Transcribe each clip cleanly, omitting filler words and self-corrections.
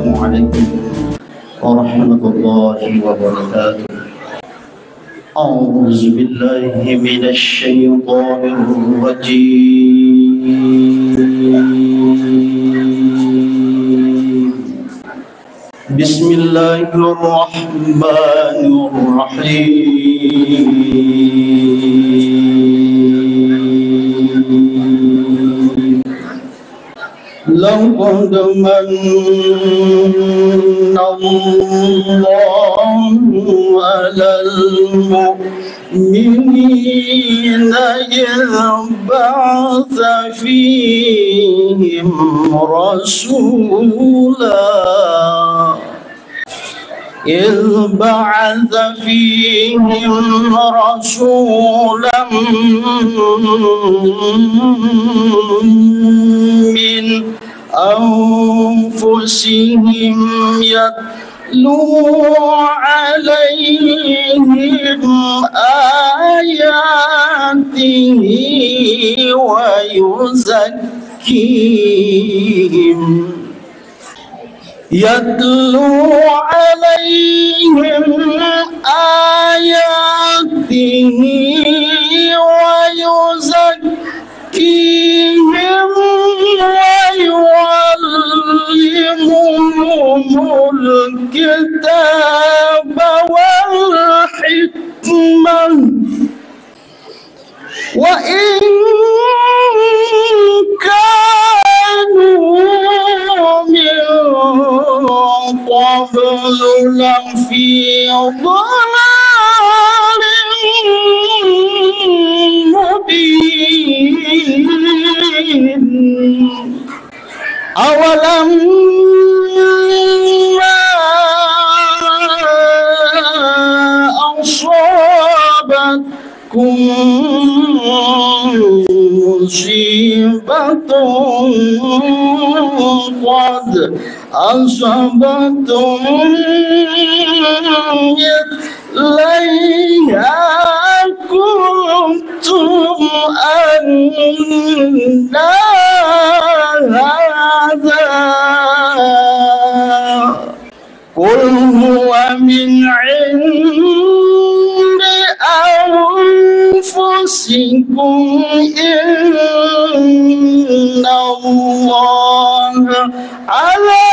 Assalamualaikum warahmatullahi wabarakatuh. A'udzu billahi minasy syaithanir rajim. Bismillahirrahmanirrahim. Laqad manna Allahu 'alal mu'minina idh ba'atha fihim rasulan min anfusihim yatlu alaihim ayatihi wa yuzakkihim ويعلمهم الكتاب والحكمة وإن كانوا من قبل لفي ضلال مبين أولما أصابتكم مصيبة قد أصبتم مثليها قلتم أن هذا قل هو من عند أنفسكم إن الله على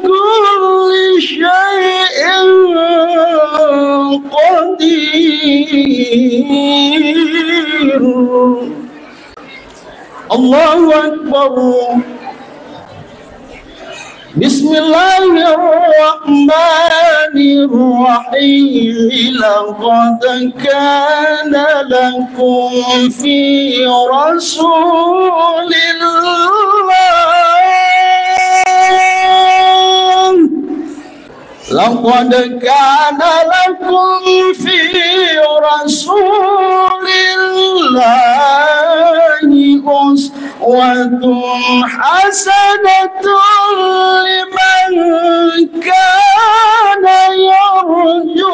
كل شيء قدير. الله أكبر. Bismillahirrahmanirrahim. Laqad kana lakum fi Rasulillah Laqad kana lakum fi Rasulillahi uswatun hasanatun liman kana yarju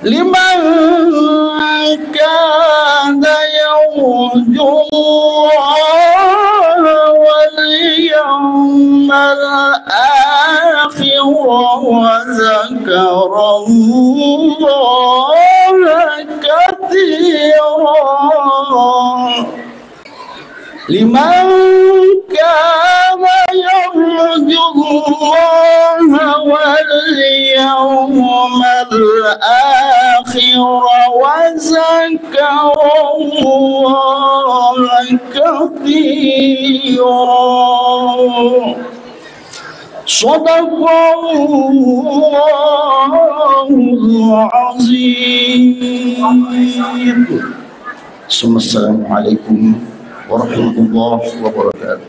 liman kana yarju wal yawmal akhir wa zakara Allah katsiran. Liman kana yarju Allah wal yawmal akhir wa zakara Allah katsiran. Shadaqallahul azim. Assalamualaikum warahmatullahi wabarakatuh.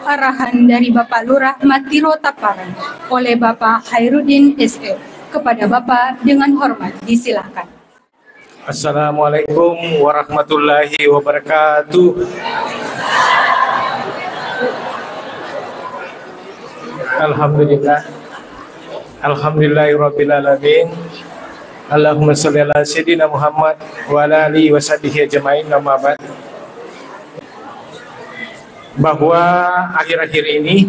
Arahan dari Bapak Lurah Matiro Taparan oleh Bapak Khairuddin SE. Kepada Bapak dengan hormat disilahkan. Assalamualaikum warahmatullahi wabarakatuh. Alhamdulillah. Alhamdulillahirabbil alamin. Allahumma sholli ala sayyidina Muhammad wa ala alihi wa sahbihi ajma'in. Amma ba'd. Bahwa akhir-akhir ini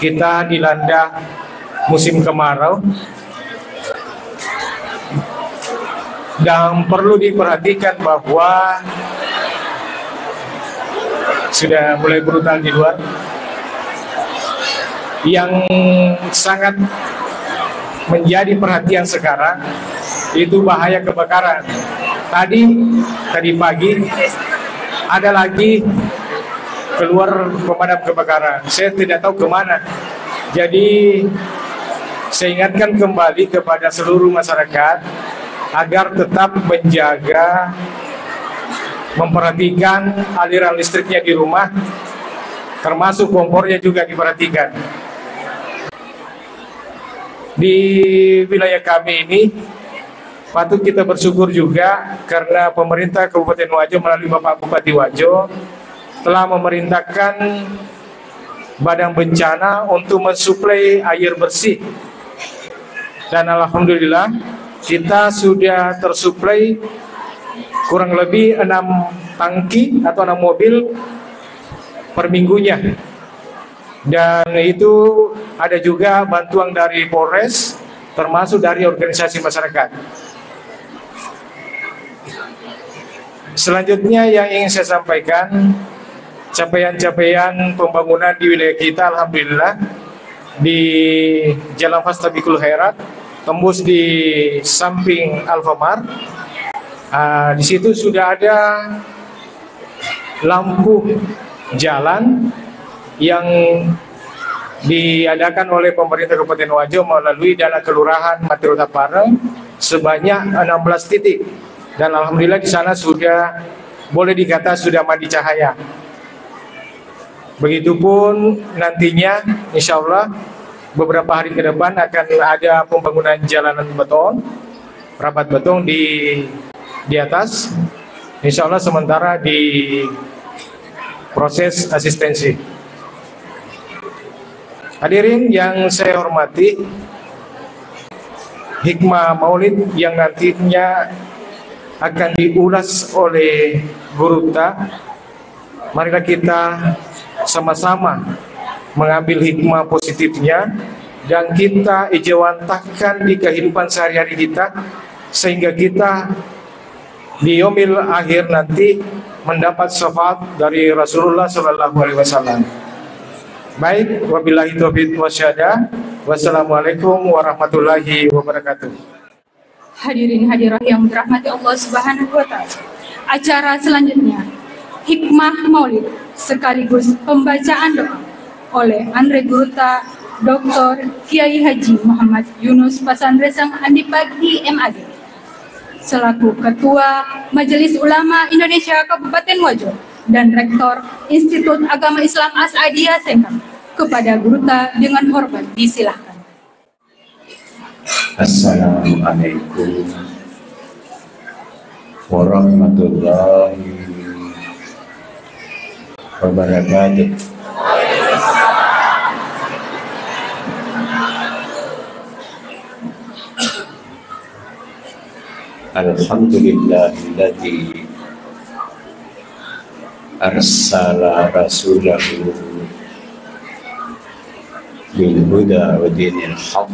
kita dilanda musim kemarau dan perlu diperhatikan bahwa sudah mulai brutal di luar. Yang sangat menjadi perhatian sekarang itu bahaya kebakaran. Tadi pagi ada lagi keluar pemadam kebakaran. Saya tidak tahu kemana. Jadi saya ingatkan kembali kepada seluruh masyarakat agar tetap menjaga, memperhatikan aliran listriknya di rumah, termasuk kompornya juga diperhatikan. Di wilayah kami ini patut kita bersyukur juga karena pemerintah Kabupaten Wajo melalui Bapak Bupati Wajo telah memerintahkan Badan Bencana untuk mensuplai air bersih. Dan alhamdulillah kita sudah tersuplai kurang lebih 6 tangki atau 6 mobil per minggunya. Dan itu ada juga bantuan dari Polres, termasuk dari organisasi masyarakat. Selanjutnya yang ingin saya sampaikan, capaian-capaian pembangunan di wilayah kita, alhamdulillah, di Jalan Fastabikul Khairat, tembus di samping Alfamart. Di situ sudah ada lampu jalan yang diadakan oleh pemerintah Kabupaten Wajo melalui dana kelurahan Mati Rota Pareng sebanyak 16 titik, dan alhamdulillah di sana sudah boleh dikata sudah mandi cahaya. Begitupun nantinya insya Allah beberapa hari ke depan akan ada pembangunan jalanan beton, rapat beton di atas, insya Allah sementara di proses asistensi. Hadirin yang saya hormati, hikmah maulid yang nantinya akan diulas oleh Guru Ta, marilah kita sama-sama mengambil hikmah positifnya dan kita ijawantahkan di kehidupan sehari-hari kita, sehingga kita di yaumil akhir nanti mendapat syafaat dari Rasulullah SAW. Baik, wabillahi taufiq wasyhada. Wassalamualaikum warahmatullahi wabarakatuh. Hadirin hadirat yang dirahmati Allah Subhanahu wa taala. Acara selanjutnya hikmah maulid sekaligus pembacaan doa oleh Andre Guruta Dr. Kiai Haji Muhammad Yunus Pasandresang Andi Pagdi MAD selaku Ketua Majelis Ulama Indonesia Kabupaten Wajo dan Rektor Institut Agama Islam As'adiyah Sengkang. Kepada Guruta dengan hormat disilahkan. Assalamualaikum warahmatullahi wabarakatuh. Alhamdulillahilladzi arsala rasulahu bil huda wa dinil haq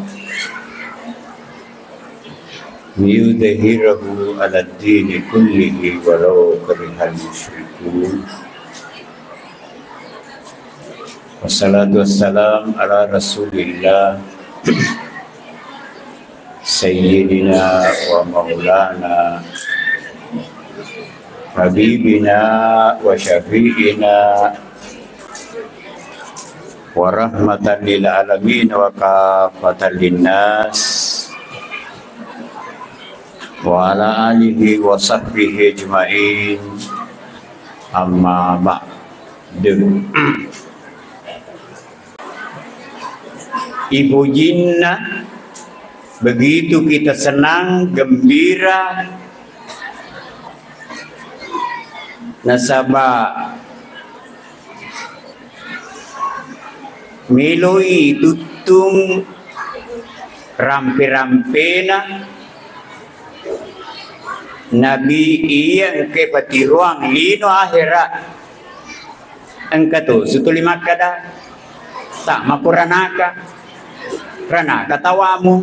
liyudhhirahu 'ala ad-dini kullihi walau karihal musyrikun. Wassalatu wassalam ala Rasulillah Sayyidina wa maulana Habibina wa syafi'ina wa rahmatan lil alamin wa kafatan linnas wa ala alihi wa sahbihi ajma'in, amma ba'du. Ibu Jinnah, begitu kita senang, gembira, nasabah miloi tutung rampe-rampena Nabi iya ke patiruang lino akhirat engka tu sutuli makada tak makuranaka ranaka tawamu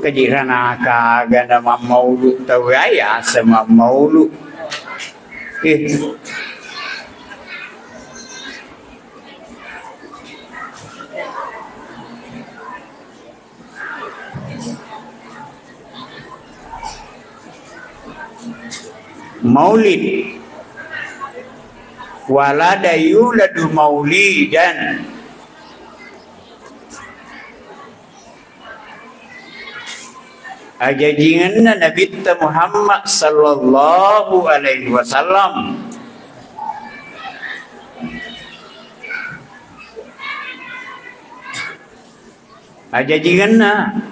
kejiranaka gana mamaulu tawaya sama maulu maulid walada yuladu maulidan ajajinganna Nabi Muhammad sallallahu alaihi wasallam ajajinganna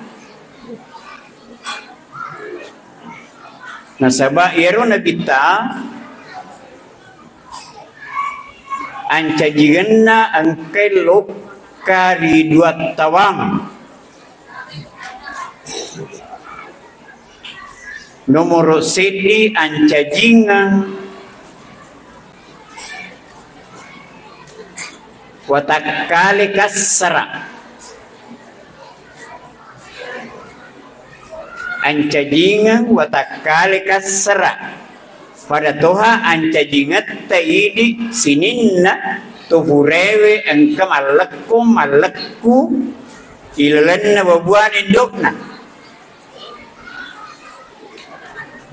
nasaba yaro Nabi ta ancajiganna angkai lokari dua tawang nomor sedi ancajingan watakali kasara ancajingan watakali kasara pada toha ancajingat taidi sininna tuhurewe engka malakku ilanna babuan indokna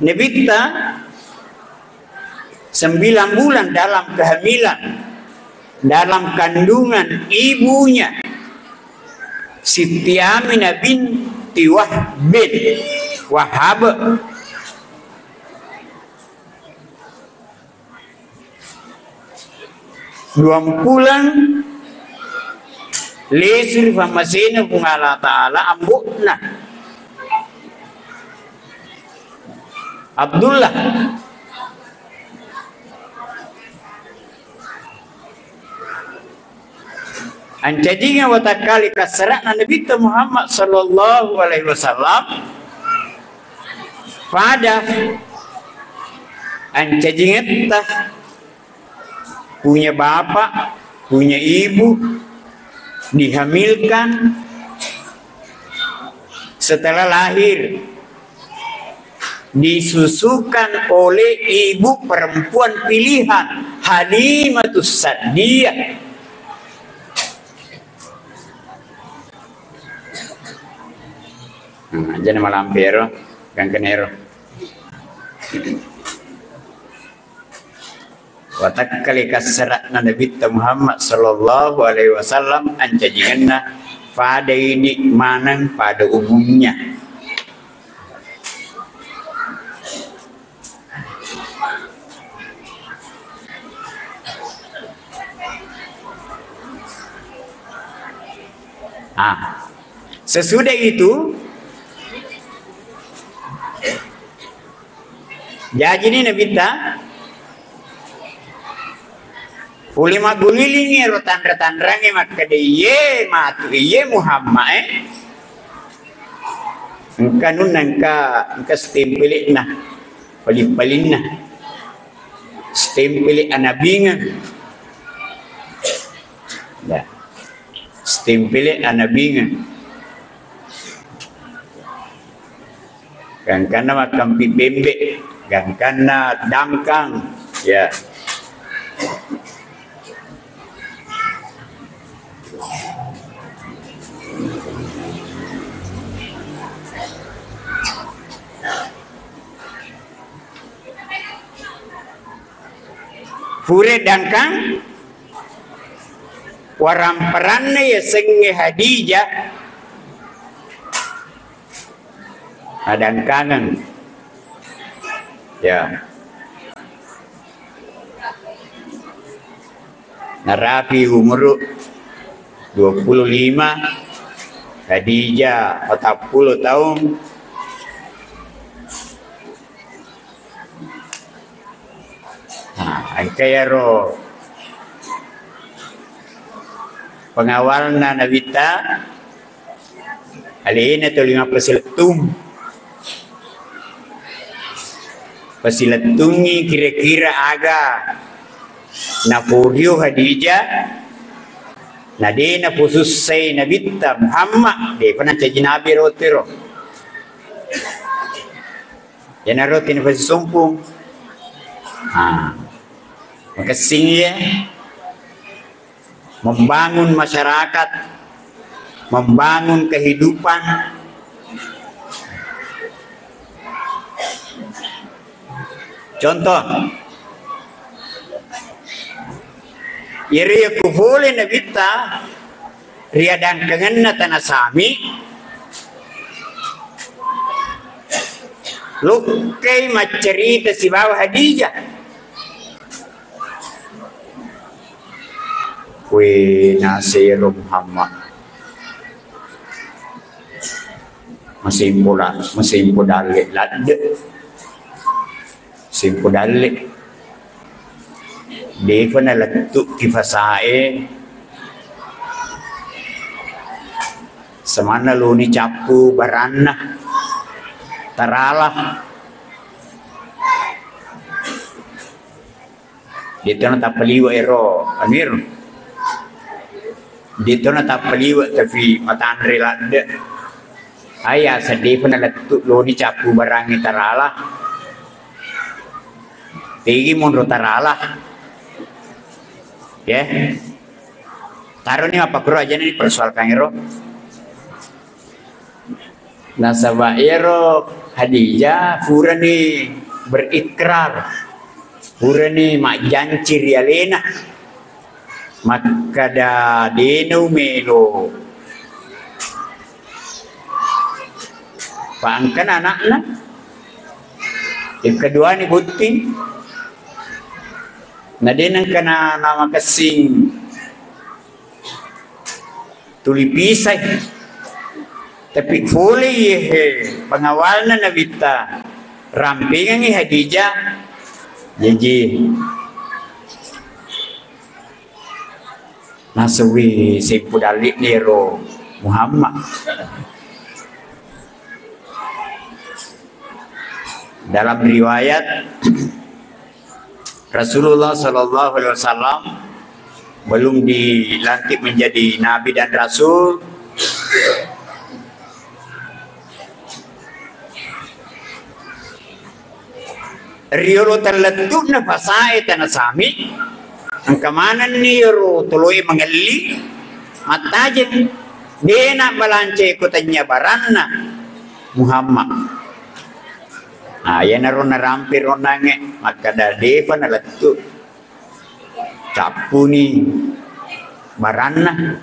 Nebita 9 bulan dalam kehamilan dalam kandungan ibunya Siti Aminah binti Wahab 2 bulan lesir famasina kung Allah Ta'ala ambukna Abdullah ancajinya watakali kasarana Nabi Muhammad sallallahu alaihi wasallam pada ancajinya tah punya bapak punya ibu dihamilkan setelah lahir disusukan oleh ibu perempuan pilihan Halimatus Sa'diyah jangan malampero kang kenero watakali kasratna Nabi Muhammad sallallahu alaihi wasallam ancajiganna pada ini manang pada umumnya sesudah itu jadi ini Nabi ta ulima gulilingi rotan-rotan-rangi maka dia matu iya Muhammad engka nun engka stempeli nah palin-palin nah stempeli anabinga ya stempeli anabinga gangkana makampi bembe gangkana dangkang ya pure dangkang waramperanne ya senge Hadijah adangkangan ya narapi umur 25 Hadijah 40 tahun angkayaro pengawalna Nabita Alina tu 5 peseletung. Peseletung ni kira-kira aga na Furio Hadijah na di na khusus say na Bitta Muhammad di pa na Nabi rotero. Yan na rotin pa si sumpung. Makasing ya membangun masyarakat, membangun kehidupan. Contoh, iri kufuli na Bitta riadang kangen na tanasami lukay macerita si Bawa Hadijah. Kue Nasir Muhammad masih dalik lade simpo dalik di na latuk kifasae semana lu ni capu barana taralah dito na tapaliwa ero amir dito na tapaliwa tapi matanre lade ayah sedih pun latuk lu ni capu barangi taralah tinggi mundur taralah ya taruh ni apa kru aja nih persoalkan ero nasabah ero Hadijah pura ni berikrar pura ni mak janci rialena maka da denu melo paangkan anaknya yang kedua ni buting na denang kana nama kasing tulipisay tapi fully pengawal na Bitta rampingan ni Hadijah jadi nasawi simpu dalik nero Muhammad dalam riwayat Rasulullah Sallallahu Alaihi Wasallam belum dilantik menjadi Nabi dan Rasul riolo terletuk na pasai tanasami ang kamanan ni ro tuloy mangali matajen dena balance kotanya baranna Muhammad yan na ron narampi ron nange maka deva na letuk capu ni baranna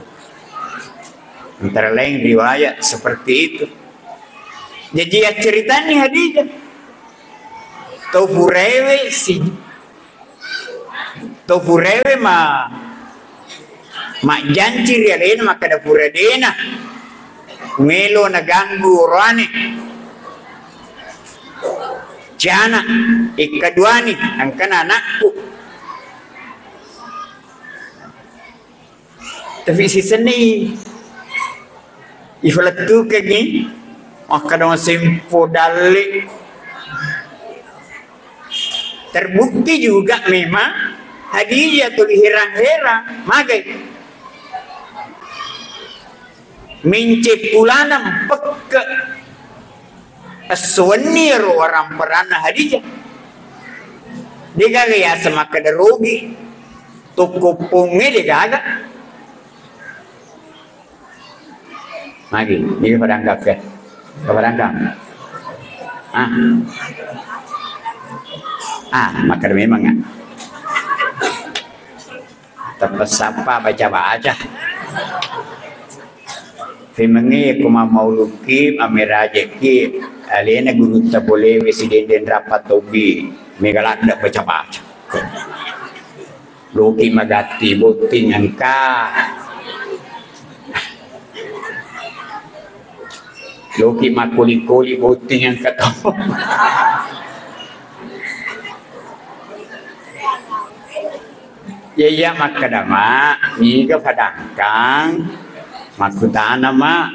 antara lain riwayat seperti itu jadi cerita ni Hadijah tofurewe ma janci rialena maka da puradena melo na ganggu orane jana ikaduani ang kananakku tapi si seni ifalatu kagi maka da simpo dalik terbukti juga memang Hadijah tu hirang-hirang magai mincip pulanam peke aswanir orang perana Hadijah dia kagak ya semaka derugi tukupungnya dia kagak lagi dia padangkap ke padangkap maka memang tepat sapa baca-baca Femengi kuma mauluki amiraje ki alena guru ta boleh presiden rapat tobi megalak dak baca-baca loki magati boting angka loki makuli-kuli boting angka to ya makadama ni ka padangkang makutana ma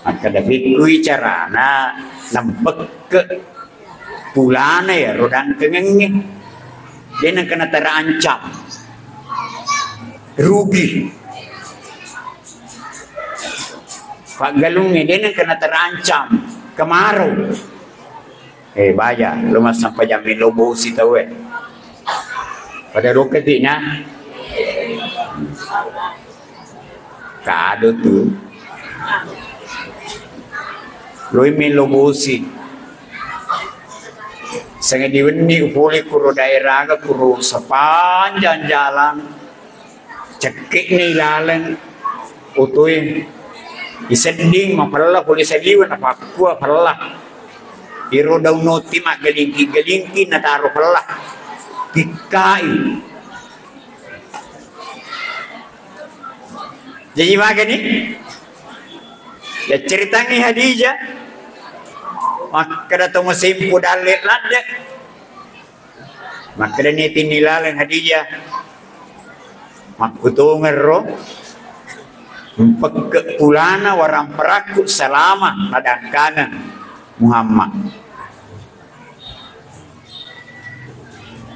Maka dah fikui carana nampak ke pulana ya rodan kengenge. Dia nak kena terancam rugi. Pak galungnya dia nak kena terancam kemarau. Bayar lu mas sampai jamin lobo si tahu pada roketiknya kado tu lu min lobo si sangat diweni boleh kuro daerah ke kuro sepanjang jalan cekik ni lalang utui isending mapalah boleh sediwan apa kuah palah iro daun noti mak gelingki na taruh pelah dikai jadi makan ni ya cerita ni Hadijah maka datang musim pudalit lada maka dah ni tinilalang Hadijah mak utungan roh empek pulana warang peraku selama ladang kanan Muhammad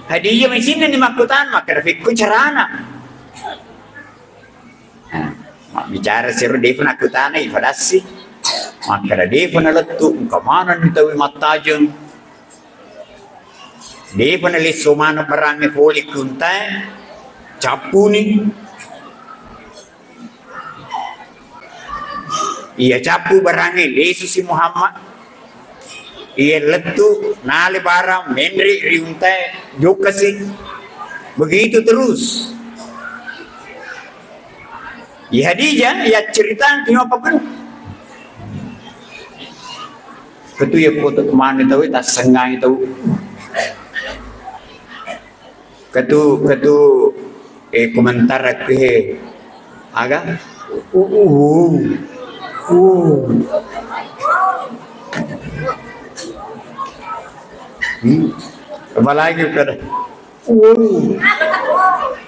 Hadijah mai sini ni makutan maka fikku carana mak bicara siru defun akutan ai fadasi maka defun letu kemana ni tawi matajeng defun li sumana barang poli kuntai capu ni iya capu barang Yesus si Muhammad iya letu nali barang menri riuntai juga sih begitu terus ya Hadijah ya cerita tengok apa pun ketu ya foto kemana tahu tak sengai tahu ketu komentar ke agak apa lagi kada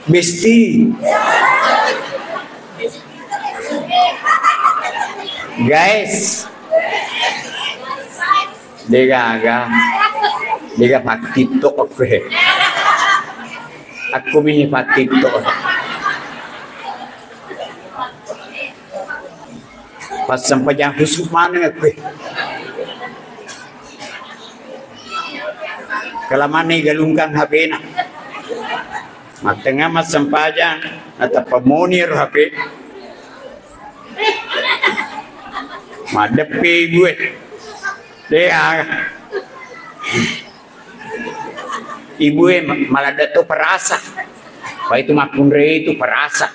besti guys dia pak TikTok aku mini pak TikTok pas sampai yang khusus mana aku kalau mana galungkan HP na matengah mas sampajang atau pemonir HP madepi gue dia ibu malah dato perasa apa itu makunre itu perasa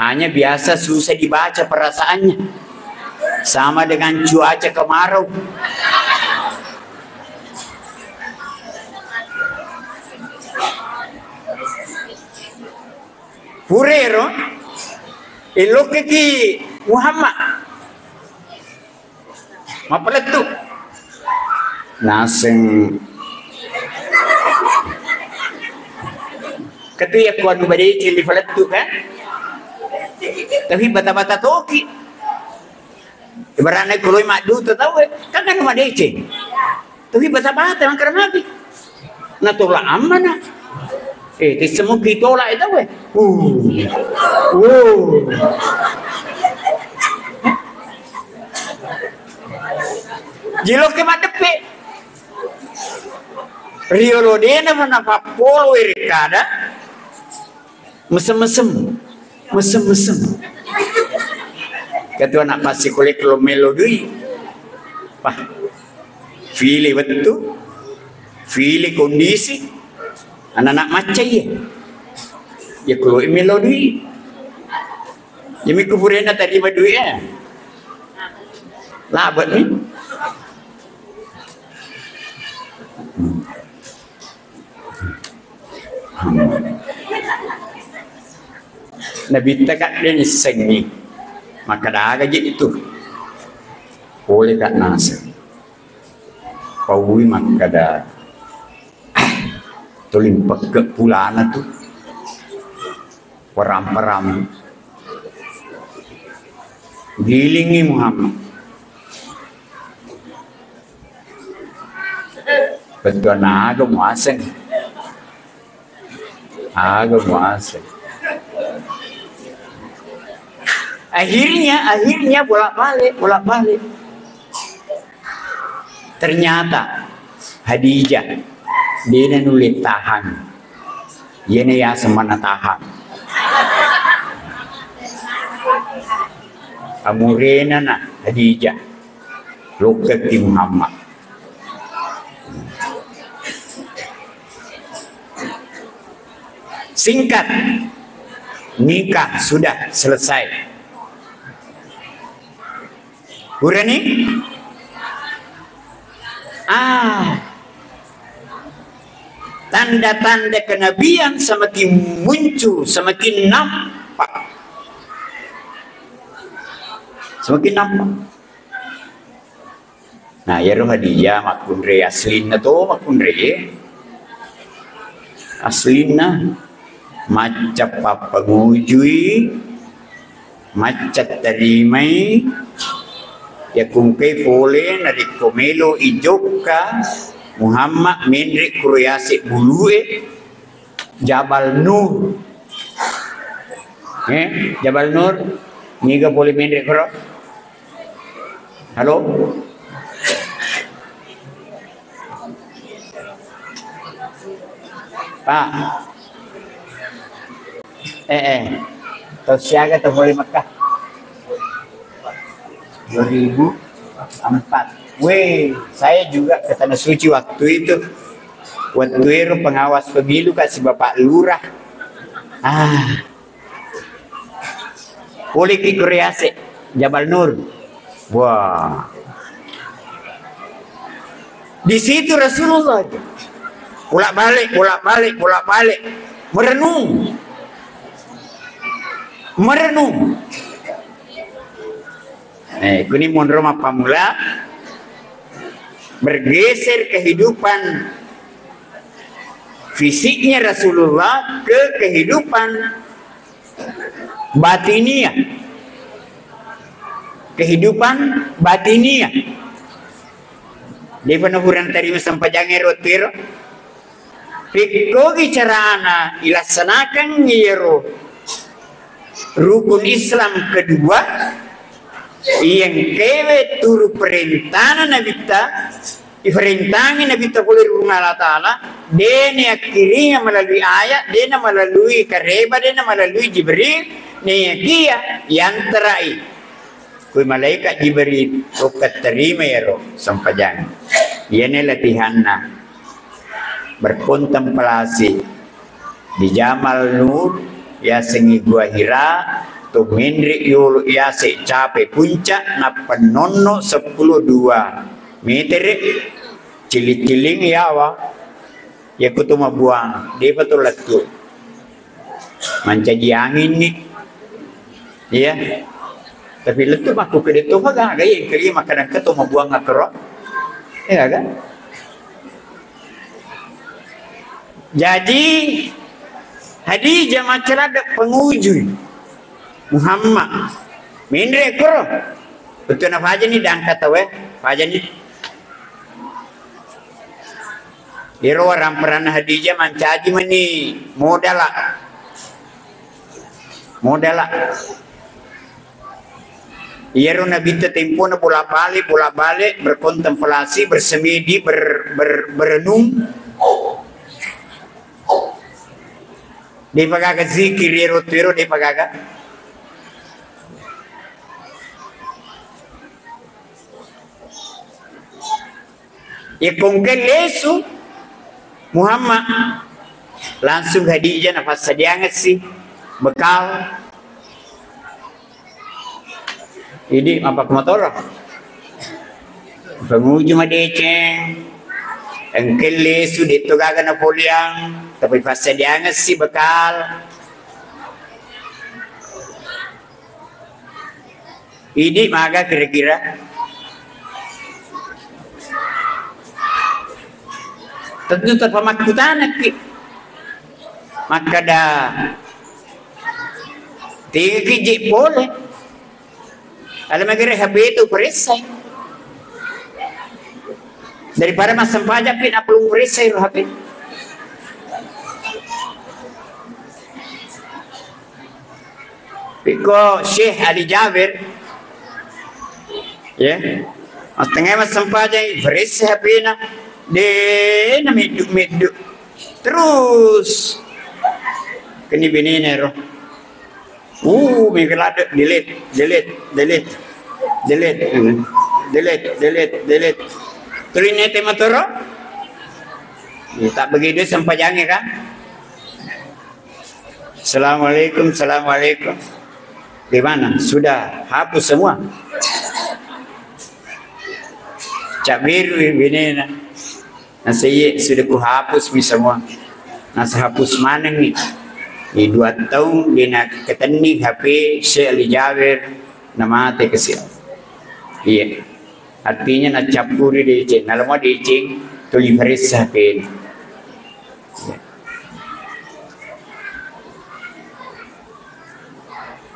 hanya biasa susah dibaca perasaannya sama dengan cuaca kemarau Purero elok ki Muhammad mapaletu naseng katu ya kuan bade cili faletu kan tapi bata-bata toki ibaratnya kalau madu tu tahu kan nama DC tapi bata-bata yang karena nabi natulah amanah di semua kita lah itu jilo ke madepe Rio Lodena mana papolo irikada mesem ketua nak pasti kulit kalau melodi pah fili betul fili kondisi anak-anak macam ya kalau melodi ya mikufurena tadi badui ya labat ni Nabi takat dia ni sengi maka dah gaji itu boleh kat nasa paui maka dah tulim pekek pulana tu param gilingi Muhammad. Betul agak muaseng. Agak muaseng. Akhirnya bolak-balik. Ternyata Khadijah dia nulis tahan. Yene ya semana tahan. Amurena na Khadijah. Lukat di Muhammad. Singkat, nikah sudah selesai. Urani? Tanda-tanda kenabian semakin muncul, semakin nampak. Nah, ya Khadijah makundre aslina to makundre. Aslina macam papagujui, macam tarimai, ya kungkai pole nari komelo ijoka Muhammad menrik kuruyasi bulue Jabal Nur. Jabal Nur niga boleh menrik kuro. Halo? Pak. Tahu siaga tu boleh Mekah 2004. Weh, saya juga ke Tanah Suci waktu itu. Waktu itu pengawas pemilu kasih Bapak Lurah. Boleh ke Korease Jabal Nur. Wah. Di situ Rasulullah itu. Bolak-balik. Merenung. Kini monroma pamula bergeser kehidupan fisiknya Rasulullah ke kehidupan batiniah. Di penuhuran tadi sampai jangan rotiro. Pikogi carana ilaksanakan yero rukun Islam kedua yang kewe turu perintah Nabi ta perintahnya Nabi ta boleh rumah Allah Ta'ala dene akhirnya melalui ayat dene melalui kareba dene melalui Jibril ne kia yang terai kui malaikat Jibril ukat terima ya roh sampajang yene latihanna berkontemplasi di Jamal Nur ya sengi gua Hira tu menrik yulu ya se capai puncak na penono 10.2 meter cilik-ciling ya wa ya kutuma buang dia betul letu mancaji angin nih ya tapi letu aku ke itu mah gaya kali makanan ketemu buang ngakerok ya kan. Jadi Khadijah macam ada penguji Muhammad mindre kro betul na faja ni dan kata we faja ni iro orang perana Khadijah mancaji mani modala iro nabi tempo na bolak-balik berkontemplasi bersemedi berenung di pagaga zikir tiro di pagaga ya kongkel lesu Muhammad langsung Khadijah nafas sadiangat sih bekal ini apa motor penguji madeceng engkel lesu dito gaga na poliang tapi pas sadiangat sih bekal ini maga kira-kira tentu terpemakutan maka dah tiga kiji boleh Alam magkira HP itu perisai. Daripada mas sampajak pin apelung perisai lo HP. Piko Syekh Ali Jabir, ya, mas tengah mas sampajak perisai HP na, de na meduk terus kini bini nero. Mengkelada delete. Tulinya tema toro. Tak begitu sampai jangan kan? Assalamualaikum. Gimana? Sudah hapus semua? Cak biru ini nasi sudah ku hapus semua. Nasi hapus mana nih? Di 2 tahun dia ketening HP Syekh Ali Jabir nama te kesil. Iya. Artinya nak capuri di cing. Kalau mau di cing tuli faris HP ini.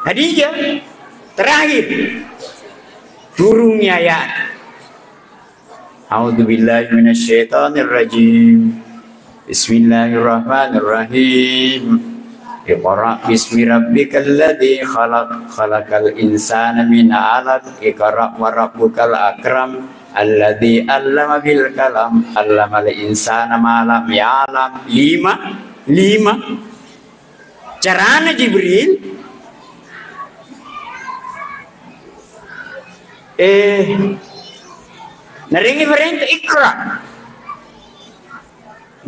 Hadijah terakhir turunnya ayat. A'udzubillahi minasyaitonirrajim. Bismillahirrahmanirrahim. Iqra bismi rabbikal ladzi khalaq khalaqal insana min 'alaq iqra wa rabbukal akram alladzi 'allama bil kalam 'allamal insana ma lam ya'lam. 5 carana Jibril naringi perintah Iqra.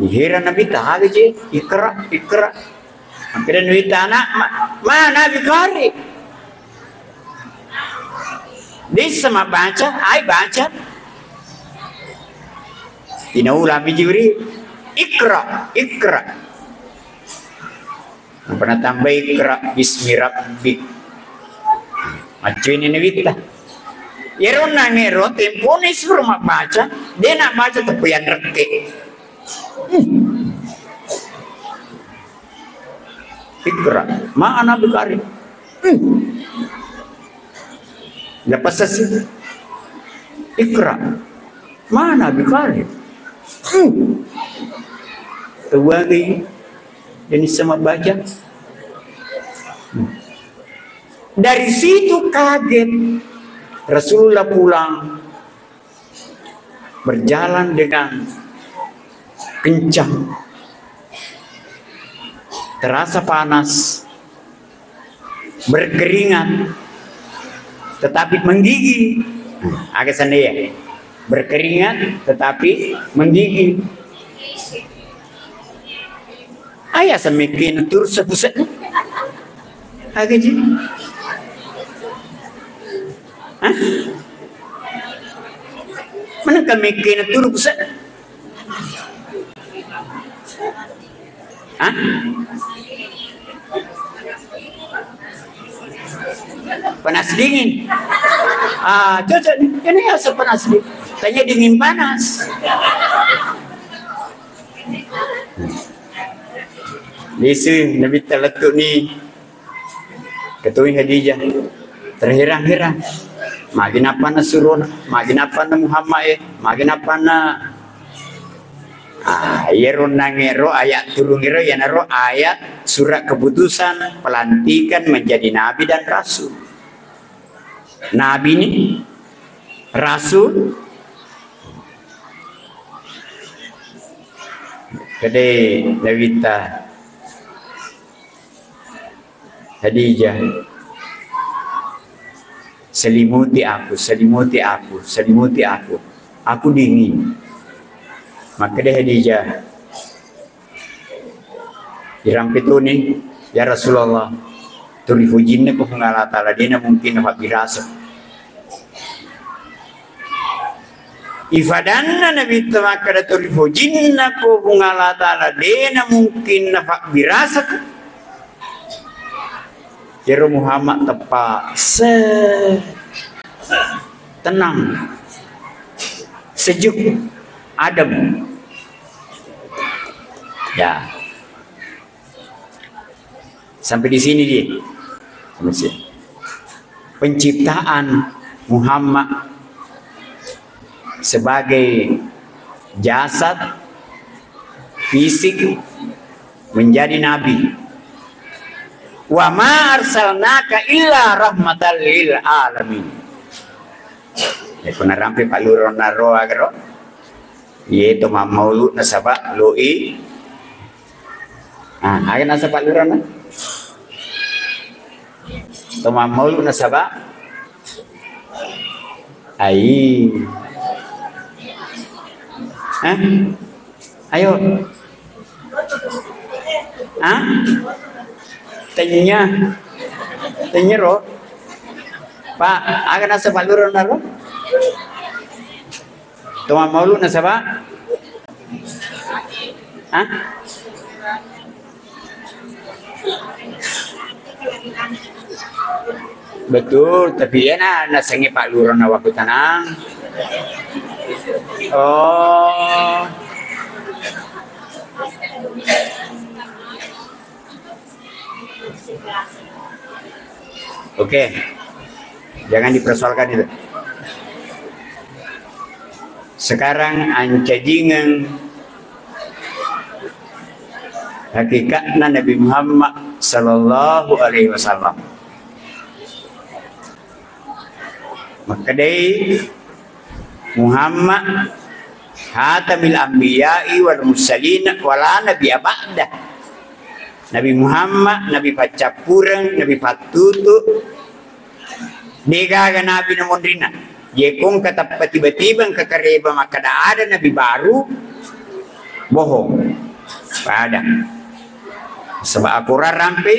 Hira Nabi tahu je Iqra. Akhirnya duit anak mana bikari? Dia sama baca, ay baca. Tinaulah Jibril. Iqra. Pernah tambah Iqra bismi rabbik. Macam ini kita. Yero nangero tempo ni suruh mak baca, dia nak baca tepian reke. Iqra, mana bikari? Lepas sesi Iqra, mana bikari? Tua lagi, ini sama baca. Dari situ kaget. Rasulullah pulang berjalan dengan kencang. Terasa panas, berkeringat, tetapi menggigil. Agak sana ya, berkeringat tetapi menggigil. Ayah semakin turun sepusat. Agak je. Mana kemakin turun pusat? Panas dingin. Cocok nih. Ini asap panas dingin. Tanya dingin panas. Lisu Nabi terletuk ni ketui Khadijah terheran-heran. Makin apa na surun, makin apa na Muhammad, makin apa na Yeron nangero ayat turungero ya naro ayat surat keputusan pelantikan menjadi nabi dan rasul. Nabi ini rasul. Kade Nawita Khadijah selimuti aku. Aku dingin. Maka dia Khadijah dirampit ni ya Rasulullah tulifujinna ko Allah Ta'ala dia mungkin dapat dirasa ifadanna Nabi maka tulifujinna ko Allah Ta'ala dia mungkin dapat dirasa Jero Muhammad tepat tenang sejuk adem ya sampai di sini dia. penciptaan Muhammad sebagai jasad fisik menjadi nabi. Wa ma arsalnaka illa rahmatan lil alamin. Ya kuna rampe Pak Lurah naro agro. Ye to maulud na sabak loi. Aga na sa Pak Lurah na. To maulud na sabak. Ai. Ayo. Tanya ro. Pak, aga na sa Pak Lurah na ro. Tuma maulud na sabak. Betul, tapi ya nasangi Pak Lurah na waktu tanang. Oh. Oke. Jangan dipersoalkan itu. Sekarang ancajingan hakikatna Nabi Muhammad sallallahu alaihi wasallam. Maka dari Muhammad hatamil anbiya'i wal mursalin wala nabiyya ba'da. Nabi Muhammad, Nabi pacapurang, Nabi patutu. Digaga Nabi namundrina. Jekong kata tiba-tiba kekareba maka ada Nabi baru. Bohong. Pada. Sebab aku rampe.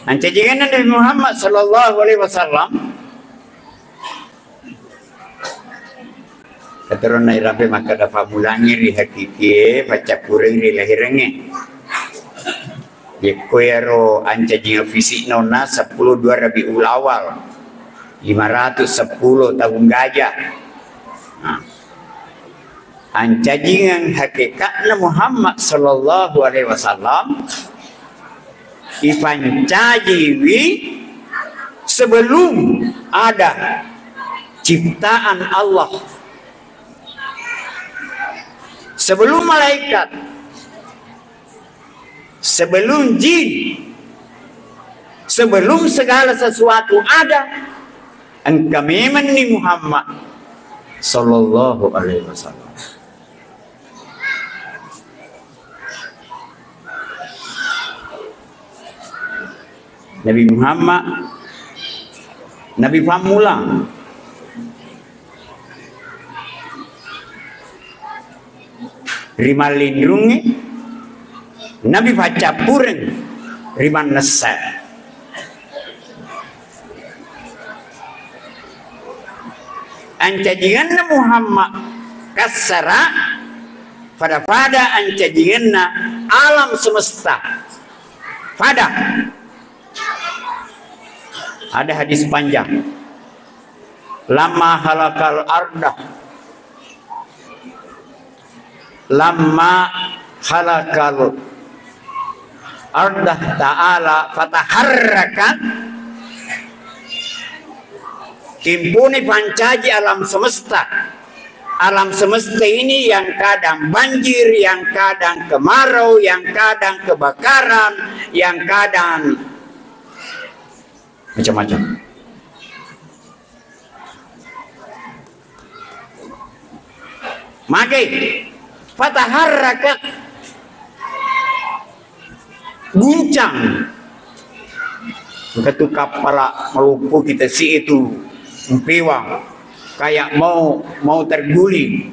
Ancajangan Nabi Muhammad sallallahu alaihi wasallam kateron na irape maka dapat mulangi ri hakiki baca kurang ri lahirnya ye koyaro ancajangan fisik nona 10 2 Rabiul Awal 510 tahun gajah. Ancajangan hakikatna Muhammad sallallahu alaihi wasallam ipancajiwi sebelum ada ciptaan Allah, sebelum malaikat, sebelum jin, sebelum segala sesuatu ada, kami meni Muhammad sallallahu alaihi wasallam. Nabi Muhammad, Nabi Pamula, Rimal lindungi, Nabi Pacapureng, Riman Nesa. Ancajangan Muhammad kasara pada ancajangan alam semesta. Pada ada hadis panjang. Lama halakal ardah. Lama halakal ardah ta'ala fataharrakat. Timpuni pancaji alam semesta. Alam semesta ini yang kadang banjir, yang kadang kemarau, yang kadang kebakaran, yang kadang macam-macam. Maka fataharrakat guncang. Begitu kapal melumpuh kita si itu mempiwang kayak mau terguling.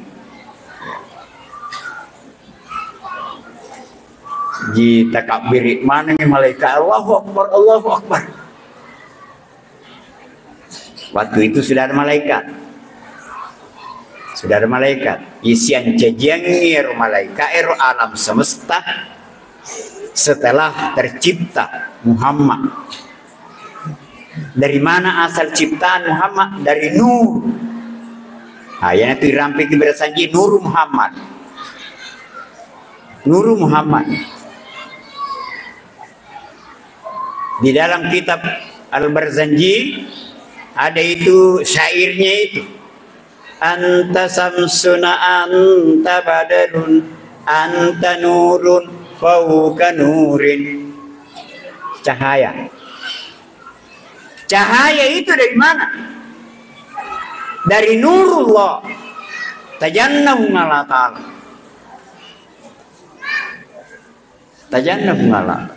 Jika takbir mana nih malaikat Allahu Akbar, Allahu Akbar. Waktu itu sudah ada malaikat. Sudah ada malaikat. Isian cejengir malaikat ero alam semesta setelah tercipta Muhammad. Dari mana asal ciptaan Muhammad? Dari nur. Ayat itu rampai bersanji Nur Muhammad. Nur Muhammad. Di dalam kitab Al-Barzanji ada itu syairnya itu. Anta samsuna anta badalun anta nurun fauka nurin. Cahaya. Cahaya itu dari mana? Dari nurullah. Tajannahu ala ta'ala. Tajannahu ala ta'ala.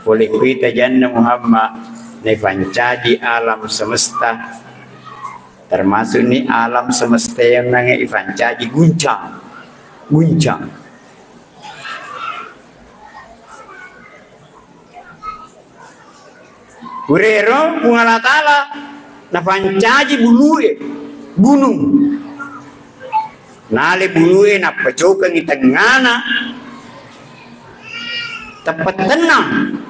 Oleh kita janna Muhammad nefancaji alam semesta, termasuk ni alam semesta yang nange ifancaji guncang Urero pungala tala nafancaji bulue gunung nale bulue na pacokan itengana tepat tenang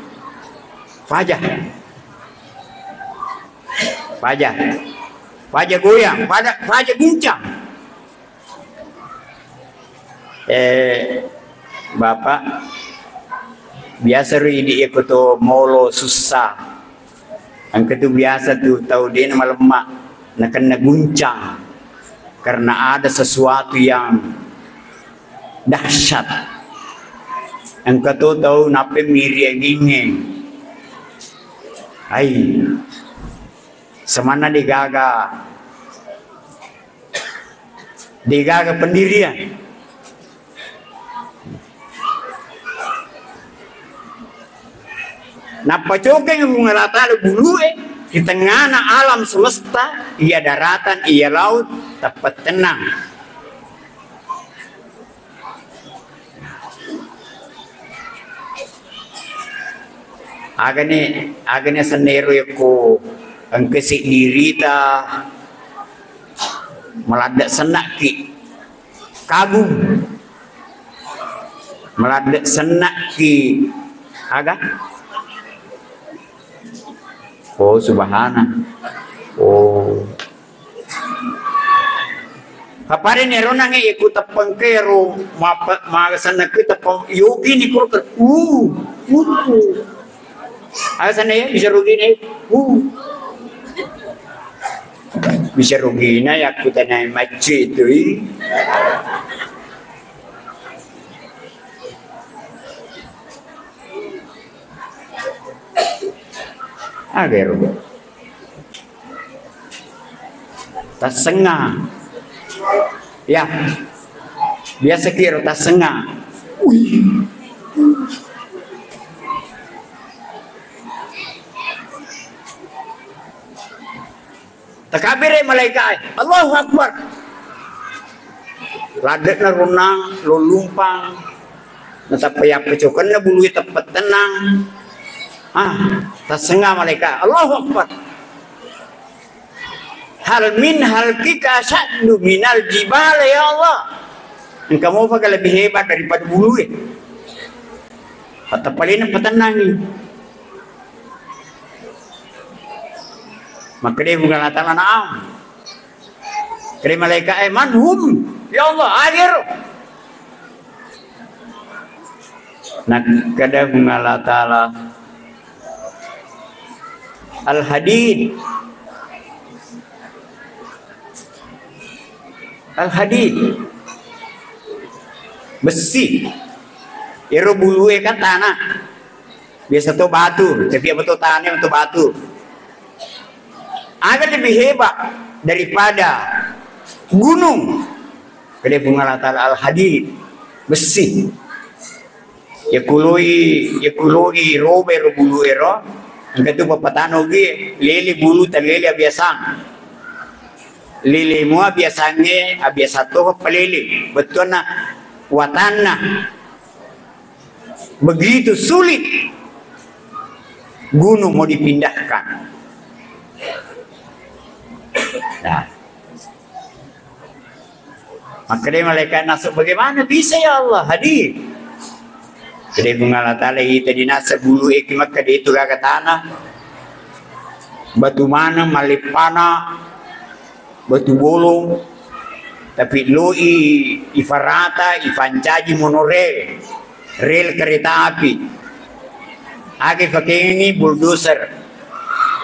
Fajah goyang, fajah guncang. Bapak biasa ini ikut molo susah. Angkat itu biasa tuh tahu dia nama lemak, nak kena guncang karena ada sesuatu yang dahsyat. Angkat itu tahu nape miri gini. Ai, semana digaga pendirian. Napa coba yang mengalata bulu di tengah alam semesta, ia daratan, ia laut, tepat tenang. Agane senero ko ang kesik diri ta meladak senak ki kagum meladak senak ki aga subhana kapare nero nange ikut tapang kero magasana kita pang yogi ni ko Asan ya bisa rugi nih, bisa rugi na ya aku tanah macet tu. Agar tak sengah, ya biasa kira tak sengah. Takabire malaikat Allahu Akbar ladet na runang lulumpang natapaya pecokan na bului tepat tenang tasengah malaikat Allahu Akbar hal min halkika syaddu minal jibal ya Allah engkau mau pakai lebih hebat daripada bulu kata paling petenang ni. Maka dia bukan latala naam. Kali malaikat manhum ya Allah akhir. Nak kada bunga latala al hadid besi. Iro bulue kan tanah. Biasa tu batu, tapi apa tu tanah untuk batu. Agak lebih hebat daripada gunung. Kedai bunga latar al-hadid besi. Ya kuloi robe bulu ero. Angkat tu papatano ge lele bulu tan lele biasa. Lele mua biasanya biasa tu pelele. Betul na watana. Begitu sulit gunung mau dipindahkan. Nah. Maka dia malaikat nasib bagaimana bisa ya Allah hadir. Kedai bunga latala kita dinasib bulu maka dia itu ke tanah. Batu mana malipana, batu bolong, tapi lo ifarata ifancaji monorail, rel kereta api. Ake pakai ini bulldozer,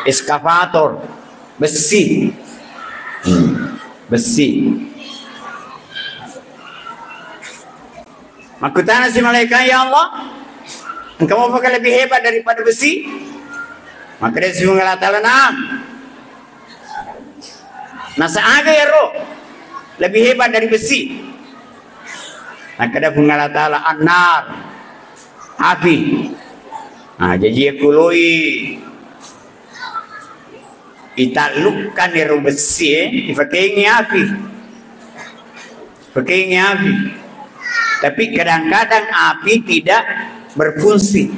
eskavator, besi, besi. Makutana si malaikat, ya Allah, engkau mau pakai lebih hebat daripada besi? Maka dia semua mengatakan, nasa aga ya roh, lebih hebat dari besi. Maka dia mengatakan, anar, api. Nah, jadi aku loi itaklukkan di roh besi, dipakai api, pakai api. Tapi kadang-kadang api tidak berfungsi.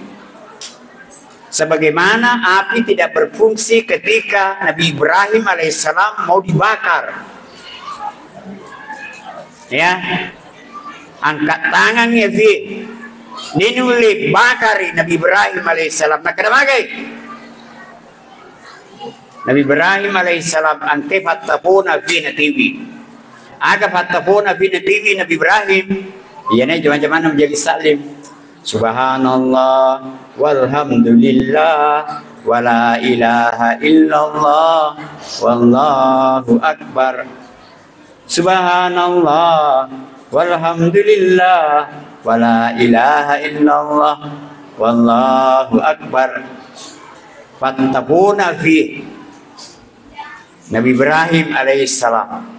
Sebagaimana api tidak berfungsi ketika Nabi Ibrahim alaihissalam mau dibakar. Ya, angkat tangannya fi, dinuli bakari Nabi Ibrahim alaihissalam. Nak kada magai. Nabi Ibrahim alaihissalam angke fattapuna fi natiwi. Aga fattapuna fi natiwi Nabi Ibrahim. Iya nih zaman-zaman menjadi salim. Subhanallah walhamdulillah wala ilaha illallah wallahu akbar. Subhanallah walhamdulillah wala ilaha illallah wallahu akbar. Fattaquna fi Nabi Ibrahim alaihissalam.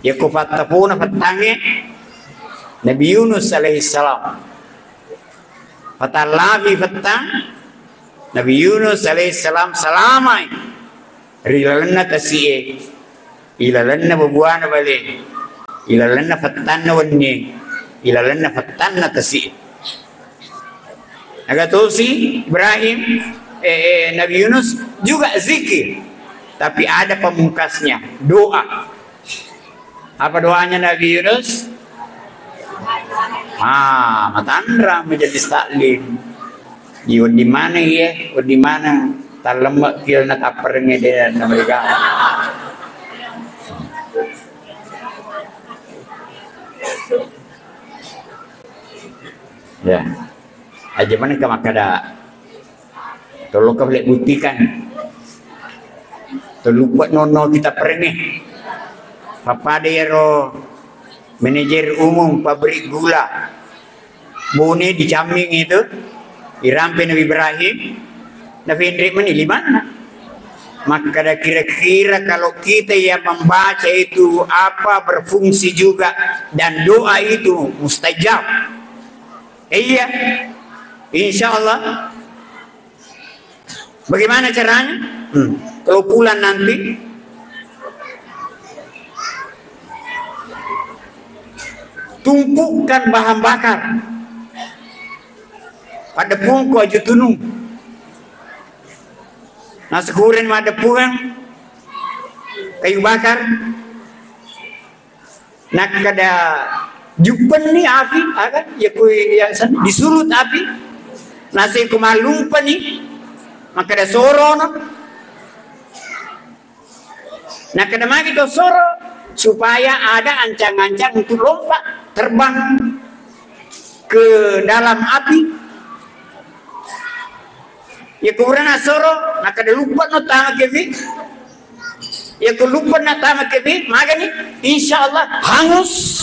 Yakufattapuna fatange Nabi Yunus alaihissalam. Fatalabi fatang Nabi Yunus alaihissalam salamai rilalana tasiye ilalana babuana balik ilalana fatanna wanni ilalana fatanna tasiye. Agak si Ibrahim Nabi Yunus juga zikir, tapi ada pemungkasnya doa. Apa doanya Nabi Yunus? Matandra menjadi taklim. Di mana ya? Di mana? Talemak kil nak kapernya dia mereka. Ya, aja mana ke makada. Tolong kau boleh buktikan. Tolong buat nono kita pernah. Papa Dero, manajer umum pabrik gula, Bone di Caming itu, Irampe Nabi Ibrahim, Nabi Hendrik menilai mana? Maka kira-kira kalau kita yang membaca itu apa berfungsi juga dan doa itu mustajab. Iya, insya Allah. Bagaimana caranya? Kalau pulang nanti. Tumpukan bahan bakar pada pungku aja tunung. Nah sekuren ada puang kayu bakar. Nak kada jupen ni api, akan ya kui yang disulut api. Nasi kumalumpan ni, maka ada sorono. Nak kada magi to soro supaya ada ancang-ancang untuk lompat terbang ke dalam api. Ya kuburan asoro, maka ada lupa no tama kevi. Ya ku lupa na tama kevi, maka ni insya Allah hangus.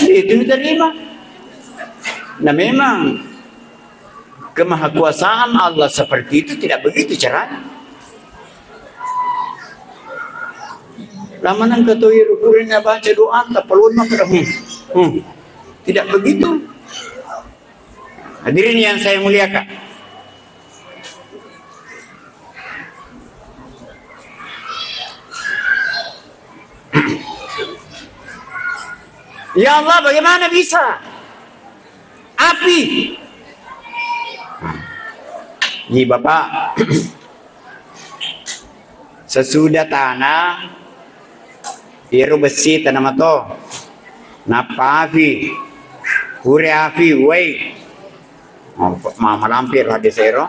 Itu diterima. Nah memang kemahakuasaan Allah seperti itu tidak begitu caranya. Lamanan ketui rukurinnya baca doa tak perlu nak tidak begitu. Hadirin yang saya muliakan, ya Allah bagaimana bisa api? Ji Bapak, sesudah tanah iru besi tanah mato napa api hure api wei mama lampir lah desero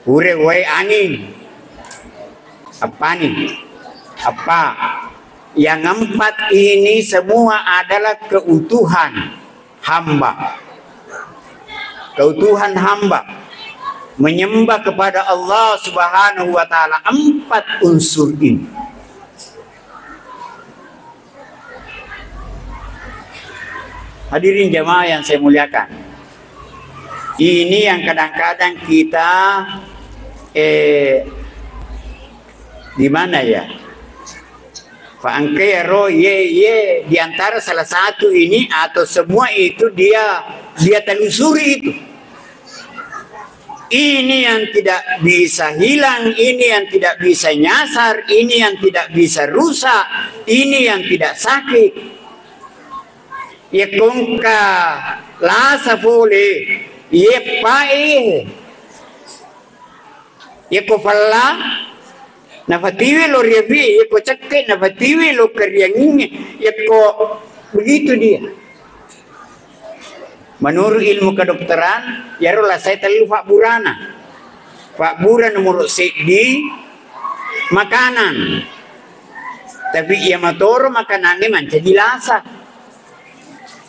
Ure wai angin. Apa nih? Apa? Yang empat ini semua adalah keutuhan hamba. Keutuhan hamba menyembah kepada Allah Subhanahu wa taala. Empat unsur ini. Hadirin jemaah yang saya muliakan. Ini yang kadang-kadang kita di mana ya? Fa'angkero ye di antara salah satu ini atau semua itu dia telusuri itu. Ini yang tidak bisa hilang, ini yang tidak bisa nyasar, ini yang tidak bisa rusak, ini yang tidak sakit. Ya kongka lasa boleh, ya pae, ya kofalla, nafatiwi lo revi, ya ko cekek, nafatiwi lo keriangnya, ya ko begitu dia. Menurut ilmu kedokteran, ya rolah saya terlalu fakburana. Fakburan nomor di makanan. Tapi ia matoro makanannya menjadi lasa.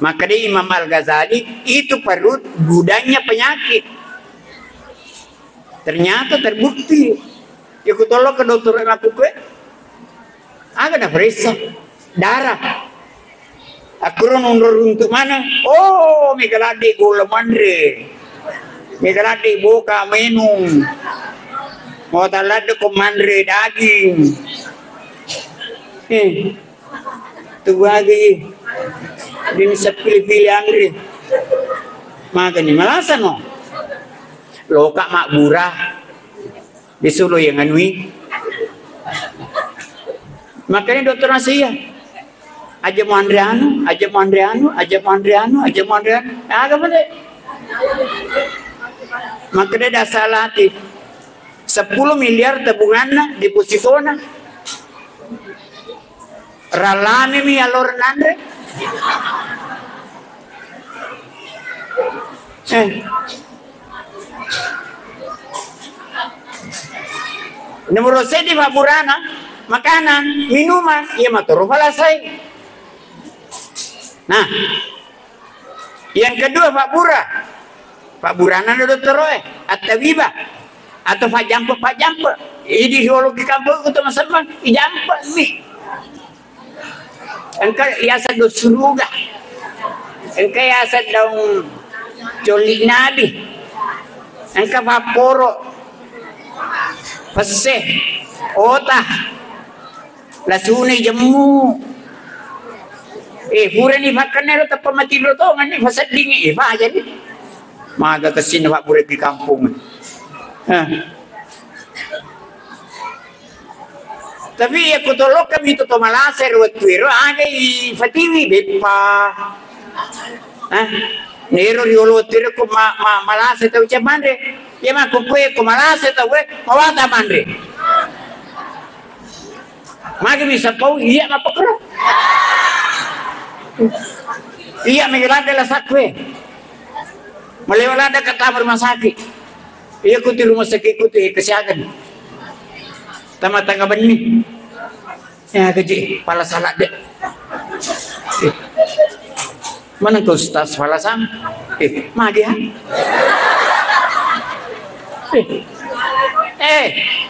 Maka dia Imam Al-Ghazali itu perut gudangnya penyakit. Ternyata terbukti. Ya kutolong ke dokter aku ke. Agak ada periksa darah. Aku mundur untuk mana? Oh, mikaladi gula mandre. Mikaladi buka minum. Mau talad ko mandre daging. Tuh lagi. Din sa pilih-pilih andre. Maka ni malasan no. Loka mak burah. Disuruh yang anui. Makanya dokter nasihat. Aja mau Andriano. Agak pada. Maka dia dah salah hati. 10 miliar tabungan di posisona. Ralame mi alor nandre. Nomor di Faburana, makanan, minuman, ia maturu falasai. Nah, yang kedua Pak Burana ada dokter At-Tabiba atau Pak Jampe. Ini geologi kampung untuk masalah Jampe ni. Engkau iasa do suruga. Engkau iasa daun colik nabi. Engkau vaporo. Peseh. Otah. Lasuni jemu. Pura ni makan ni lo tak mati lo tu ngani fasad dingin apa aja ni. Maga kesini Pak Pura di kampung. Tapi ya kutolok kami tu malaser waktu itu ada i fatiwi bepa. Nero riolo tiro ko malaser tu macam mana? Ya mak kukuy ko malaser tu mawata mandre. Maga bisa kau iya mapakro. Iya mengelada lah sakwe. Melewalada ke kamar rumah sakit. Iya kuti rumah sakit kuti kesehatan. Tama-tanga benih. Ya keji pala salah dek. Mana kau ustaz pala sam? Magi ha?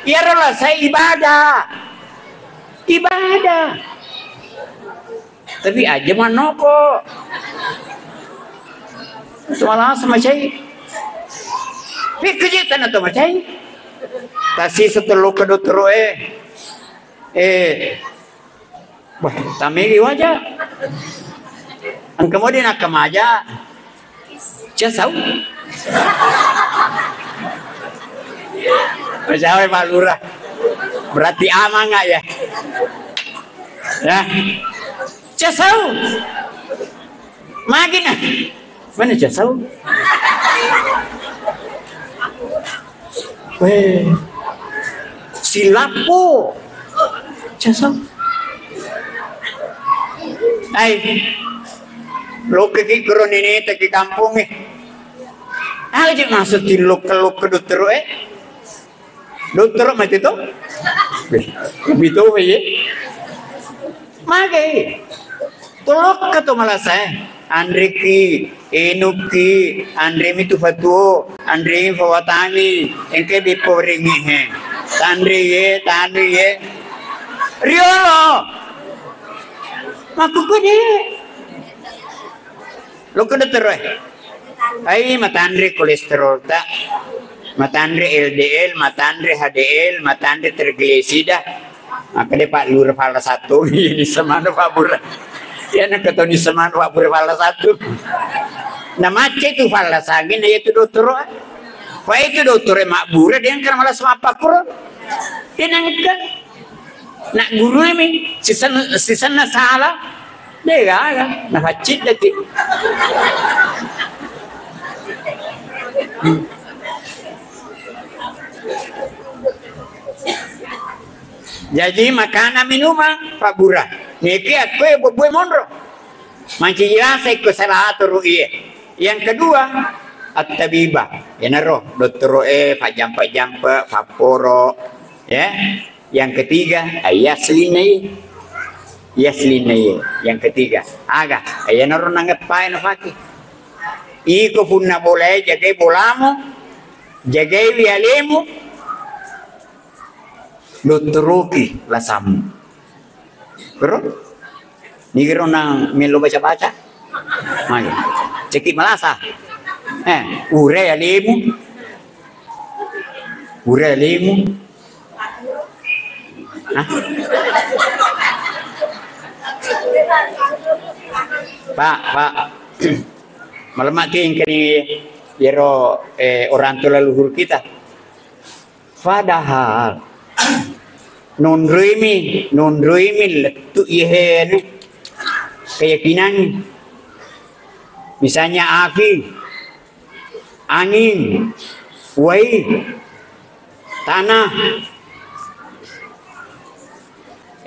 Ya rolah saya ibadah. Tapi aja mana kok malah sama cai kejutan atau macam tasi setelah ke dokter wah tamiri wajah ang kemudian akam aja jasau Masya Pak Lurah berarti aman nggak ya Jasau, magina, mana jasau? Silapo, jasau. Lo kaki kurun ini teki kampung Aja maksud di lo ke dokter Dokter mati tu. Begitu ye. Magai. Tolok ka to malasay. Andre ki, enuki, Andre mi tu fatu, Andre mi fawatani, engke bipo ringi he. Tandri ye. Riolo. Maku ko di. Lo ko terus. Ai matandre kolesterol tak. Matandre LDL, matandre HDL, matandre triglisida. Maka dia Pak Lur fala 1 ini semana Pak Bur. Ya nak ketoni semana Pak Bur fala 1. Nah macet tu fala sagin ya itu dokter. Pak itu dokter mak bur dia kan malah sama apa kur. Dia nangkat. Nak guru ini sisan na salah. Dia ga na hacit dati. Jadi makanan minuman Pak Bura. Niki aku buat monro. Manci jelas aku salah atur iya. Yang kedua at-tabiba. Ya naro dokter Pak Jampa Faporo. Ya. Yang ketiga ayaslinai. Yaslinai. Yang ketiga aga ya naro nangat pae na faki. Iko pun na boleh jagai bolamu. Jagai bialemu. Dokteroki lasam. Bro, ni kira nang melo baca-baca. Mari, cekik malasa. Ure alimu. Hah? Pak. Malam makin kini yero orang tua leluhur kita. Padahal non remi letu ihe keyakinan. Misalnya api, angin, wai, tanah.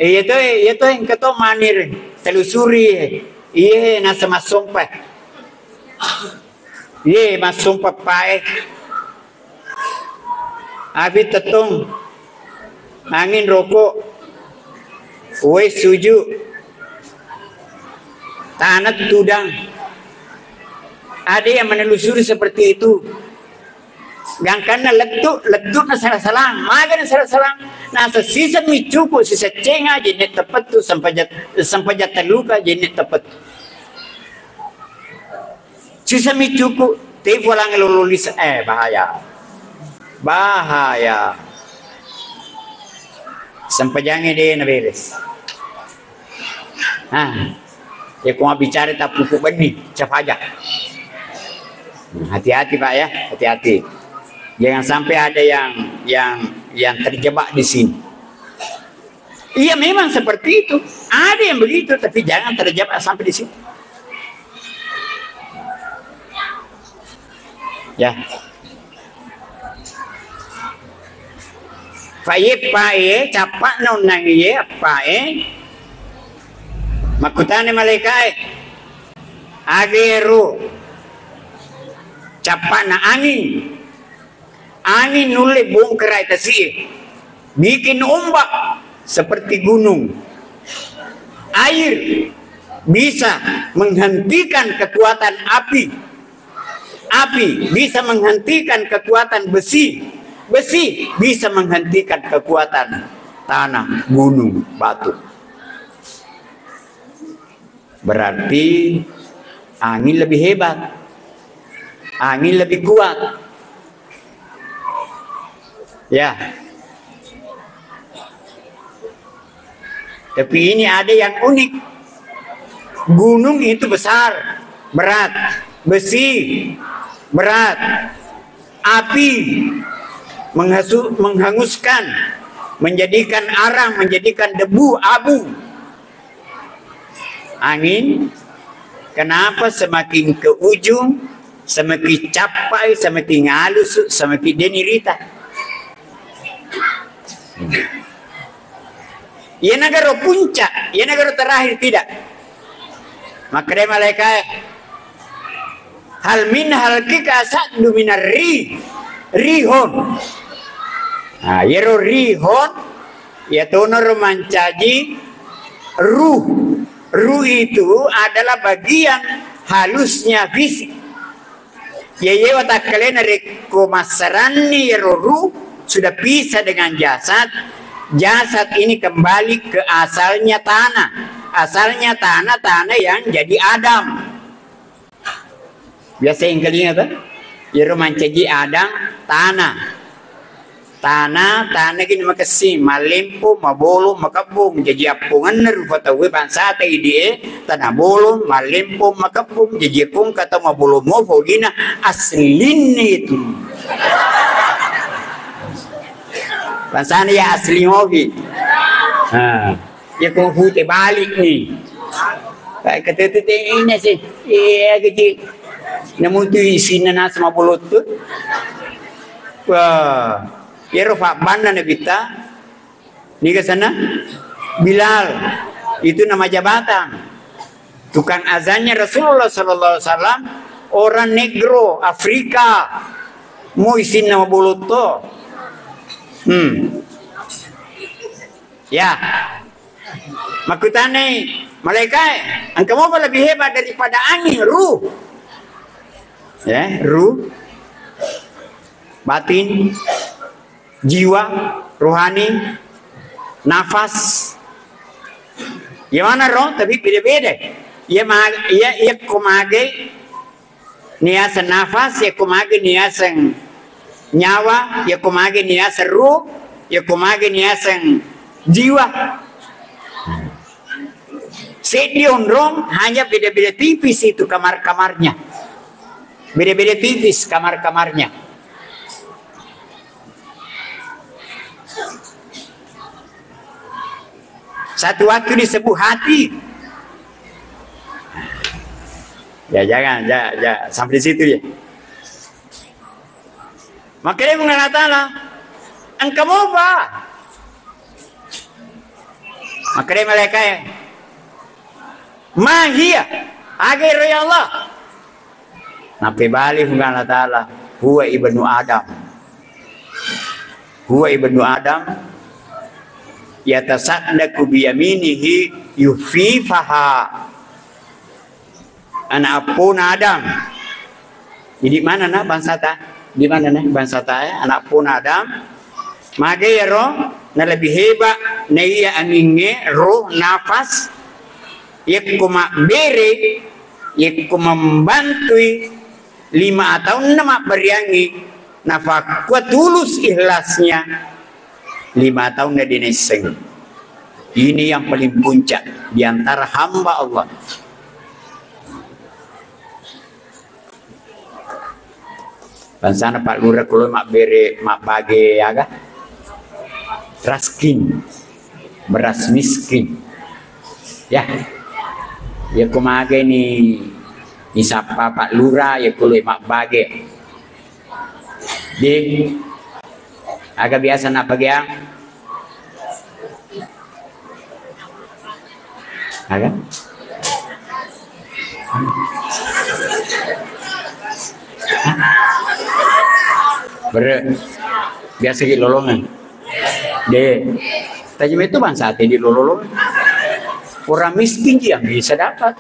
Itu yang kata manir telusuri. Iya nasa masumpa. Iya masumpa pae. Api tetong. Angin rokok, wes suju, tanah tudang. Ada yang menelusuri seperti itu. Gangkana letuk na salah-salah, maga na salah-salah. Nasa sisa micuku, sisa cenga jenis tepat tu sampai jatuh luka jenis tepat. Sisa micuku, tapi pulang lululis bahaya. Sampai jangan dia na beres. Ya kau bicara tak pupuk benih, cap aja. Hati-hati Pak ya, hati-hati. Jangan sampai ada yang terjebak di sini. Iya memang seperti itu. Ada yang begitu, tapi jangan terjebak sampai di sini. Ya. Pae capak non nangiye pae makutane malaikai ageru capak na angin nule bongkar tasi bikin ombak seperti gunung. Air bisa menghentikan kekuatan api bisa menghentikan kekuatan besi bisa menghentikan kekuatan tanah, gunung, batu. Berarti angin lebih hebat. Angin lebih kuat. Ya. Tapi ini ada yang unik. Gunung itu besar, berat. Besi, berat. Api menghanguskan, menjadikan arang, menjadikan debu, abu. Angin, kenapa semakin ke ujung, semakin capai, semakin halus, semakin denirita. Ia negara puncak, ia negara terakhir tidak. Maka dia malaikat hal min hal kika sa'du minar rihon. Yero rihon ya tonor mancaji ruh. Ruh itu adalah bagian halusnya fisik. Ya watak kalian reko masarani yero ruh sudah pisah dengan jasad. Jasad ini kembali ke asalnya tanah. Asalnya tanah yang jadi Adam. Biasa yang kalian apa? Yero mancaji Adam tanah. Tanah gini makasih malimpo mabolo makabung jadi apungan nerufata we bangsa ta ide tanah bolo malimpo makabung jadi apung kata mabolo mo gina aslin itu bangsa ya asli hobi ya kung hute balik nih kayak kata ini sih gitu namun tu isinya nasi mabolo tu wah. Yero Pak Banda nebita ni ke sana Bilal itu nama jabatan tukang azannya Rasulullah sallallahu alaihi wasallam orang negro Afrika mau isin nama buluto ya makutane malaikat engkau mau lebih hebat daripada angin ruh ya ruh batin jiwa, rohani, nafas. Ya mana roh tapi beda-beda. Ya kumage niasan nafas, ya kumage niasan nyawa, ya kumage niasan ruh, ya kumage niasan jiwa. Sedion roh hanya beda-beda tipis itu kamar-kamarnya. Beda-beda tipis kamar-kamarnya. Satu waktu disebut hati. Ya jangan sampai di situ ya. Maka dia mengatakan, engkau mau apa? Maka dia mereka ya, mahia, agar ya Allah. Nabi balik mengatakan, huwa ibnu Adam. Huwa ibnu Adam. Yatasaddaqu biyaminihi yufifaha anak pun Adam. Jadi mana nak bangsa ta? Di mana nak bangsa ta anak pun Adam? Maka ya roh na lebih hebat na iya aminge roh nafas yak kuma bere yak kuma membantui 5 atau 6 beriangi nafak kuat tulus ikhlasnya 5 tahun dia dineseng. Ini yang paling puncak di antara hamba Allah. Bansana Pak Lurah kalau mak bere mak bage aga raskin beras miskin ya ya kumage ni sapa Pak Lurah ya kalau mak bage di agak biasa nak bagian agak biasa di lolongan deh tajam itu bangsa di lolongan orang miskin yang bisa dapat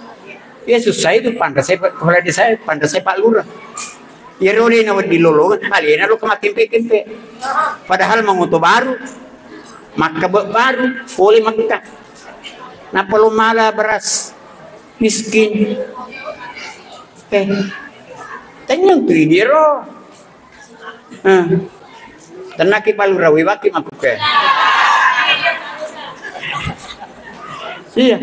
ya susah itu pantas saya pantas saya Pak Lurah. Ya roli na di lolongan, alina lo kemakin kempe. Padahal mengutu baru, maka baru, boleh makan. Napa lo malah beras miskin? Tanyang tu dia ro. Tenaki Pak Lurah wibaki maku ke. Iya.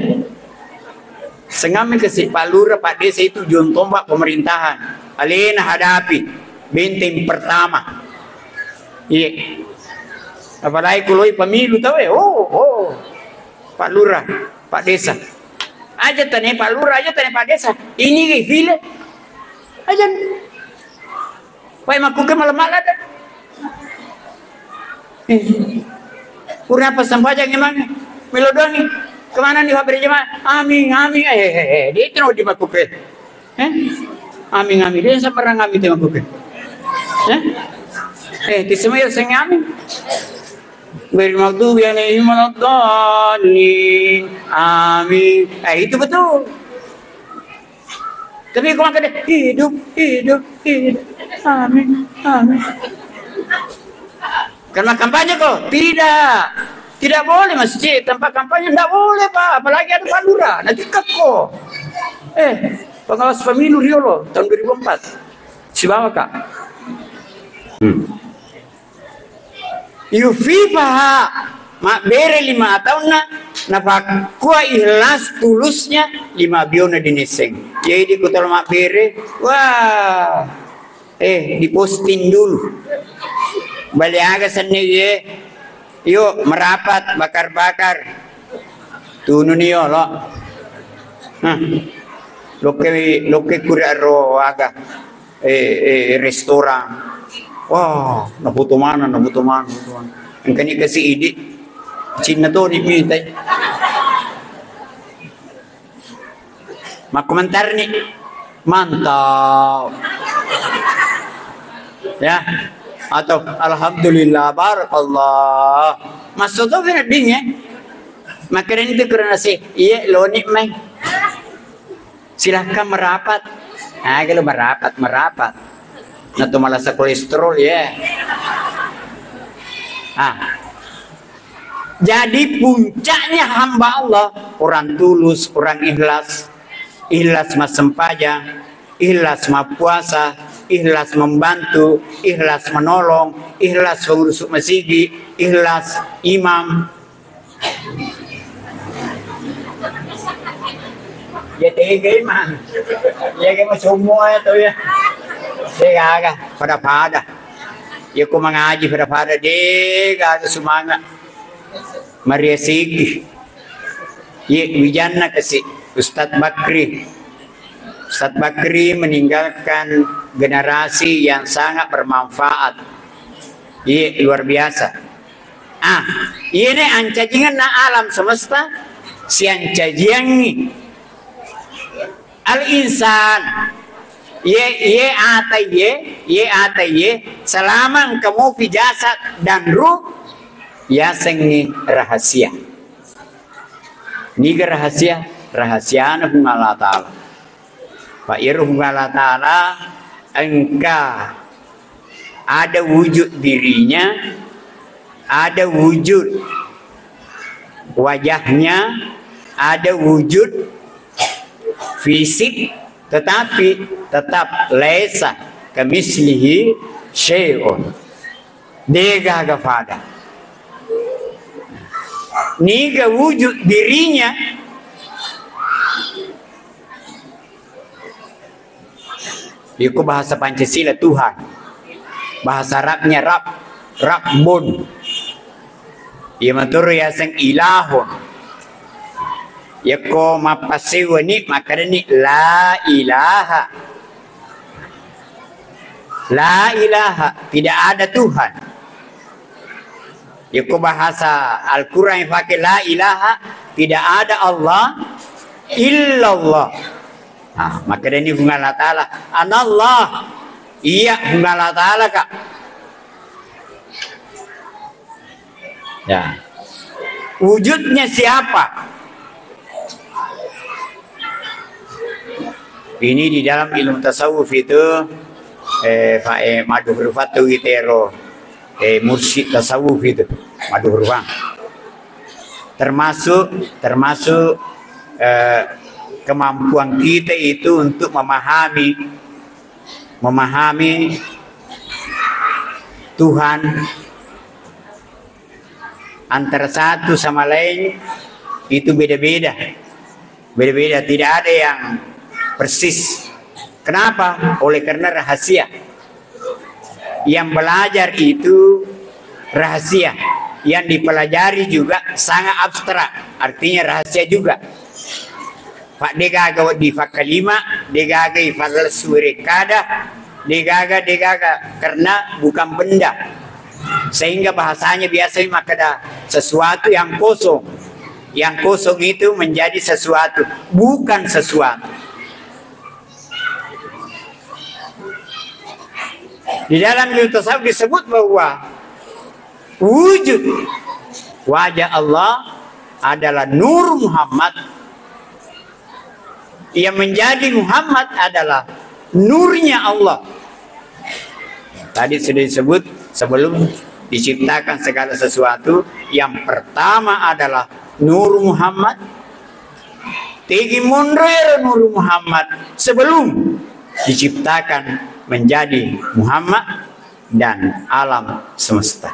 Sengami ke si Pak Lurah Pak Desa itu jual tombak pemerintahan. Alina hadapi benteng pertama. Iya. Apalagi kalau pemilu tahu ya. Oh. Pak Lurah, Pak Desa. Aja tanya Pak Lurah, aja tanya Pak Desa. Ini gile. Aja. Pai maku ke malam-malam dah. Kurang apa sampajang emang melodoni. Kemana nih kabar jemaah? Amin. Dia itu di maku ke. Amin dia sama orang amin tema bukan. Tisma ya sing amin. Bermaghdubi alaihim waladdallin. Amin. Itu betul. Tapi kalau kata hidup. Amin. Karena kampanye kok? Tidak boleh masjid. Tanpa kampanye tidak boleh, Pak. Apalagi ada Pak Lurah. Nanti kok. Pengawas pemilu Riolo tahun 2004. Si bawa Kak. Yufi Pak. Mak bere 5 tahun na pakua ikhlas tulusnya 5 biona dineseng. Jadi kutal mak bere. Wah. Diposting dulu. Balik aga sendiri. Yuk merapat bakar-bakar. Tunu niyo lo. Loke kuraro aga restoran. Wah, nabuto mana. Ang kani kasi idi. Cina to di minta. Makomentar nih. Mantap. Ya. Atau alhamdulillah barakallah. Maksud tu kan dingnya. Makanan itu karena iya lo nikmat. Silahkan merapat. Kalau merapat. Nah tu malah kolesterol ya. Jadi puncaknya hamba Allah orang tulus, orang ikhlas mas sempajang, ikhlas mas puasa, ikhlas membantu, ikhlas menolong, ikhlas mengurus masjid, ikhlas imam. Ya tiga iman, ya kamu semua itu ya. Dega pada. Ya ko mengaji pada dega semangat. Maria Sigi. Ya Wijana kasih Ustadz Bakri meninggalkan generasi yang sangat bermanfaat. Iya luar biasa. Ini ancajangan na alam semesta si ancajangan ni al-insan. Ye ataye selama kamu fi jasad dan ruh ya sengi rahasia. Niga rahasia na hung Allah Ta'ala. Pak Iruh Allah Ta'ala engkau ada wujud dirinya, ada wujud wajahnya, ada wujud fisik, tetapi tetap laisa kamislihi syai'un. Dega gafada. Niga wujud dirinya itu bahasa Pancasila Tuhan. Bahasa Arabnya Rabbun. Ia matur ya sang ilahun. Ya ko mapasiwa ni makarani la ilaha. La ilaha, tidak ada Tuhan. Ya ko bahasa Al-Qur'an yang pakai la ilaha, tidak ada Allah illallah. Maka ini hubungan Allah Ta'ala. Anallah. Iya hubungan Allah Ta'ala Kak. Ya. Wujudnya siapa? Ini di dalam ilmu tasawuf itu Madu Hurufatu Itero mursyid tasawuf itu Madu Hurufan. Termasuk kemampuan kita itu untuk memahami Tuhan antara satu sama lain itu beda-beda, tidak ada yang persis. Kenapa? Oleh karena rahasia. Yang belajar itu rahasia, yang dipelajari juga sangat abstrak, artinya rahasia juga. Pak degaga di fakalima, degaga di fakal surikada, degaga karena bukan benda. Sehingga bahasanya biasanya makada sesuatu yang kosong. Yang kosong itu menjadi sesuatu, bukan sesuatu. Di dalam ilmu tasawuf disebut bahwa wujud wajah Allah adalah nur Muhammad. Yang menjadi Muhammad adalah nurnya Allah. Tadi sudah disebut sebelum diciptakan segala sesuatu, yang pertama adalah nur Muhammad. Tigi mundur nur Muhammad sebelum diciptakan menjadi Muhammad dan alam semesta.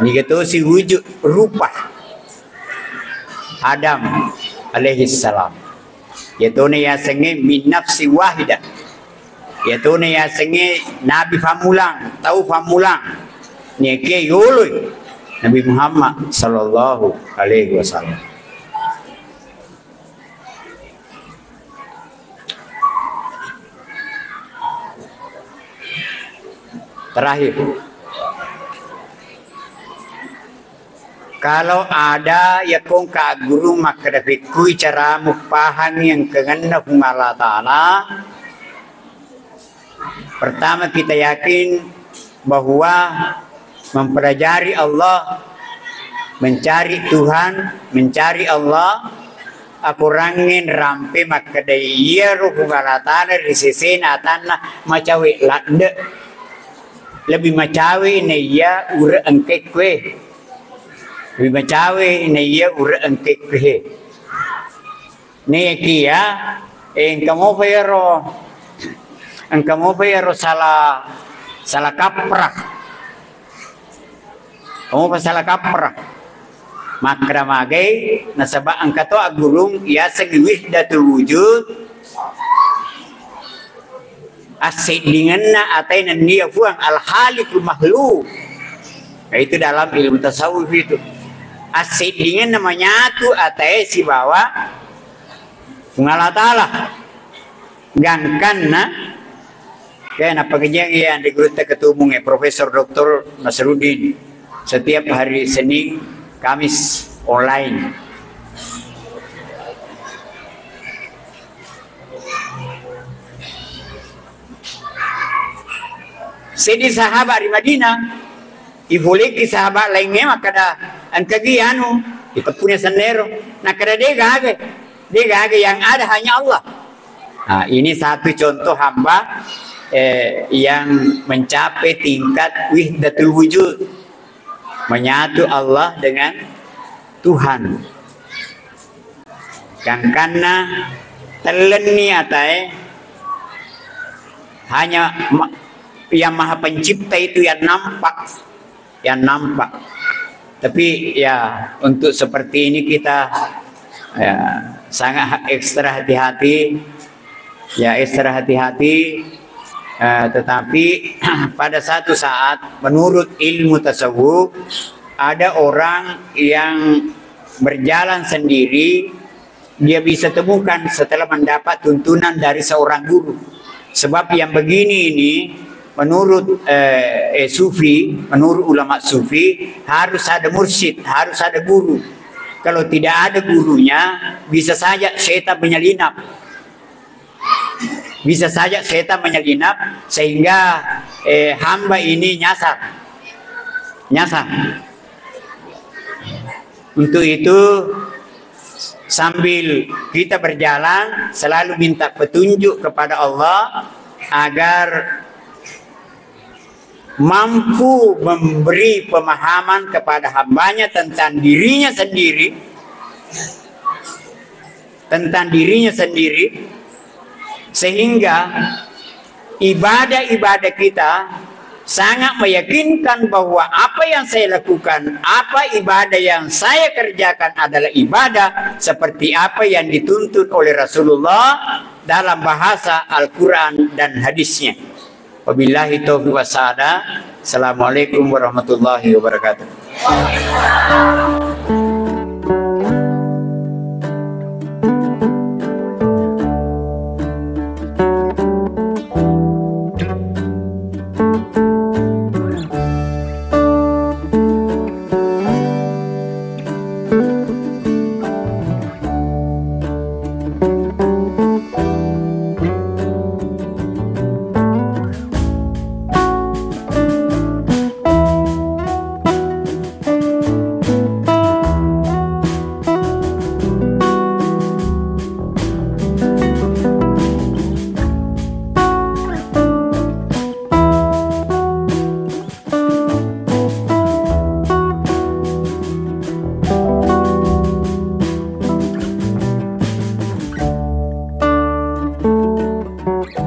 Ini gitu si wujud rupa Adam alaihi salam. Yaitu ya senge min nafsi wahidah. Yaitu ya senge Nabi Famulang, tahu Famulang. Ni ke yului Nabi Muhammad sallallahu alaihi wasallam. Terakhir, kalau ada ya kong ka guru makadafikui cara mupahan yang kengana kung Allah Ta'ala. Pertama kita yakin bahwa mempelajari Allah, mencari Tuhan, mencari Allah, aku rangin rampe makadai iya kung Allah Ta'ala risisi natana macawi lande. Lebih macawi ini ya ura engke kue. Lebih macawi ini ya ura engke kue. Nih kia kamu pero salah kaprah. Kamu pa salah kaprah. Makra magay nasaba ang kato agulong ya sagiwih datul wujud. Asidingan na atay na niya fuang al-halikul makhluk. Itu dalam ilmu tasawuf itu. Asidingan na manyatu atay si bawa Allah Ta'ala. Gangkan na kaya napaganyang iyan di Gruta Ketubung Profesor Dr. Nasruddin setiap hari Senin Kamis online. Sedi sahabat di Madinah, iboleki sahabat lainnya makada angkagianu ipapunya sendero, nakada dega yang ada hanya Allah. Nah, ini satu contoh hamba yang mencapai tingkat wahdatul wujud, menyatu Allah dengan Tuhan. Yang karena teleni atai hanya yang maha pencipta itu yang nampak. Tapi ya untuk seperti ini kita ya, sangat ekstra hati-hati. Tetapi pada satu saat menurut ilmu tasawuf ada orang yang berjalan sendiri, dia bisa temukan setelah mendapat tuntunan dari seorang guru. Sebab yang begini ini menurut sufi, menurut ulama sufi harus ada mursyid, harus ada guru. Kalau tidak ada gurunya bisa saja setan menyelinap. Bisa saja setan menyelinap sehingga hamba ini nyasar. Untuk itu sambil kita berjalan selalu minta petunjuk kepada Allah agar mampu memberi pemahaman kepada hambanya tentang dirinya sendiri, sehingga ibadah-ibadah kita sangat meyakinkan bahwa apa yang saya lakukan, apa ibadah yang saya kerjakan adalah ibadah seperti apa yang dituntut oleh Rasulullah dalam bahasa Al-Quran dan hadisnya. Wabillahi taufiq wassalam. Assalamualaikum warahmatullahi wabarakatuh. Wabarakatuh.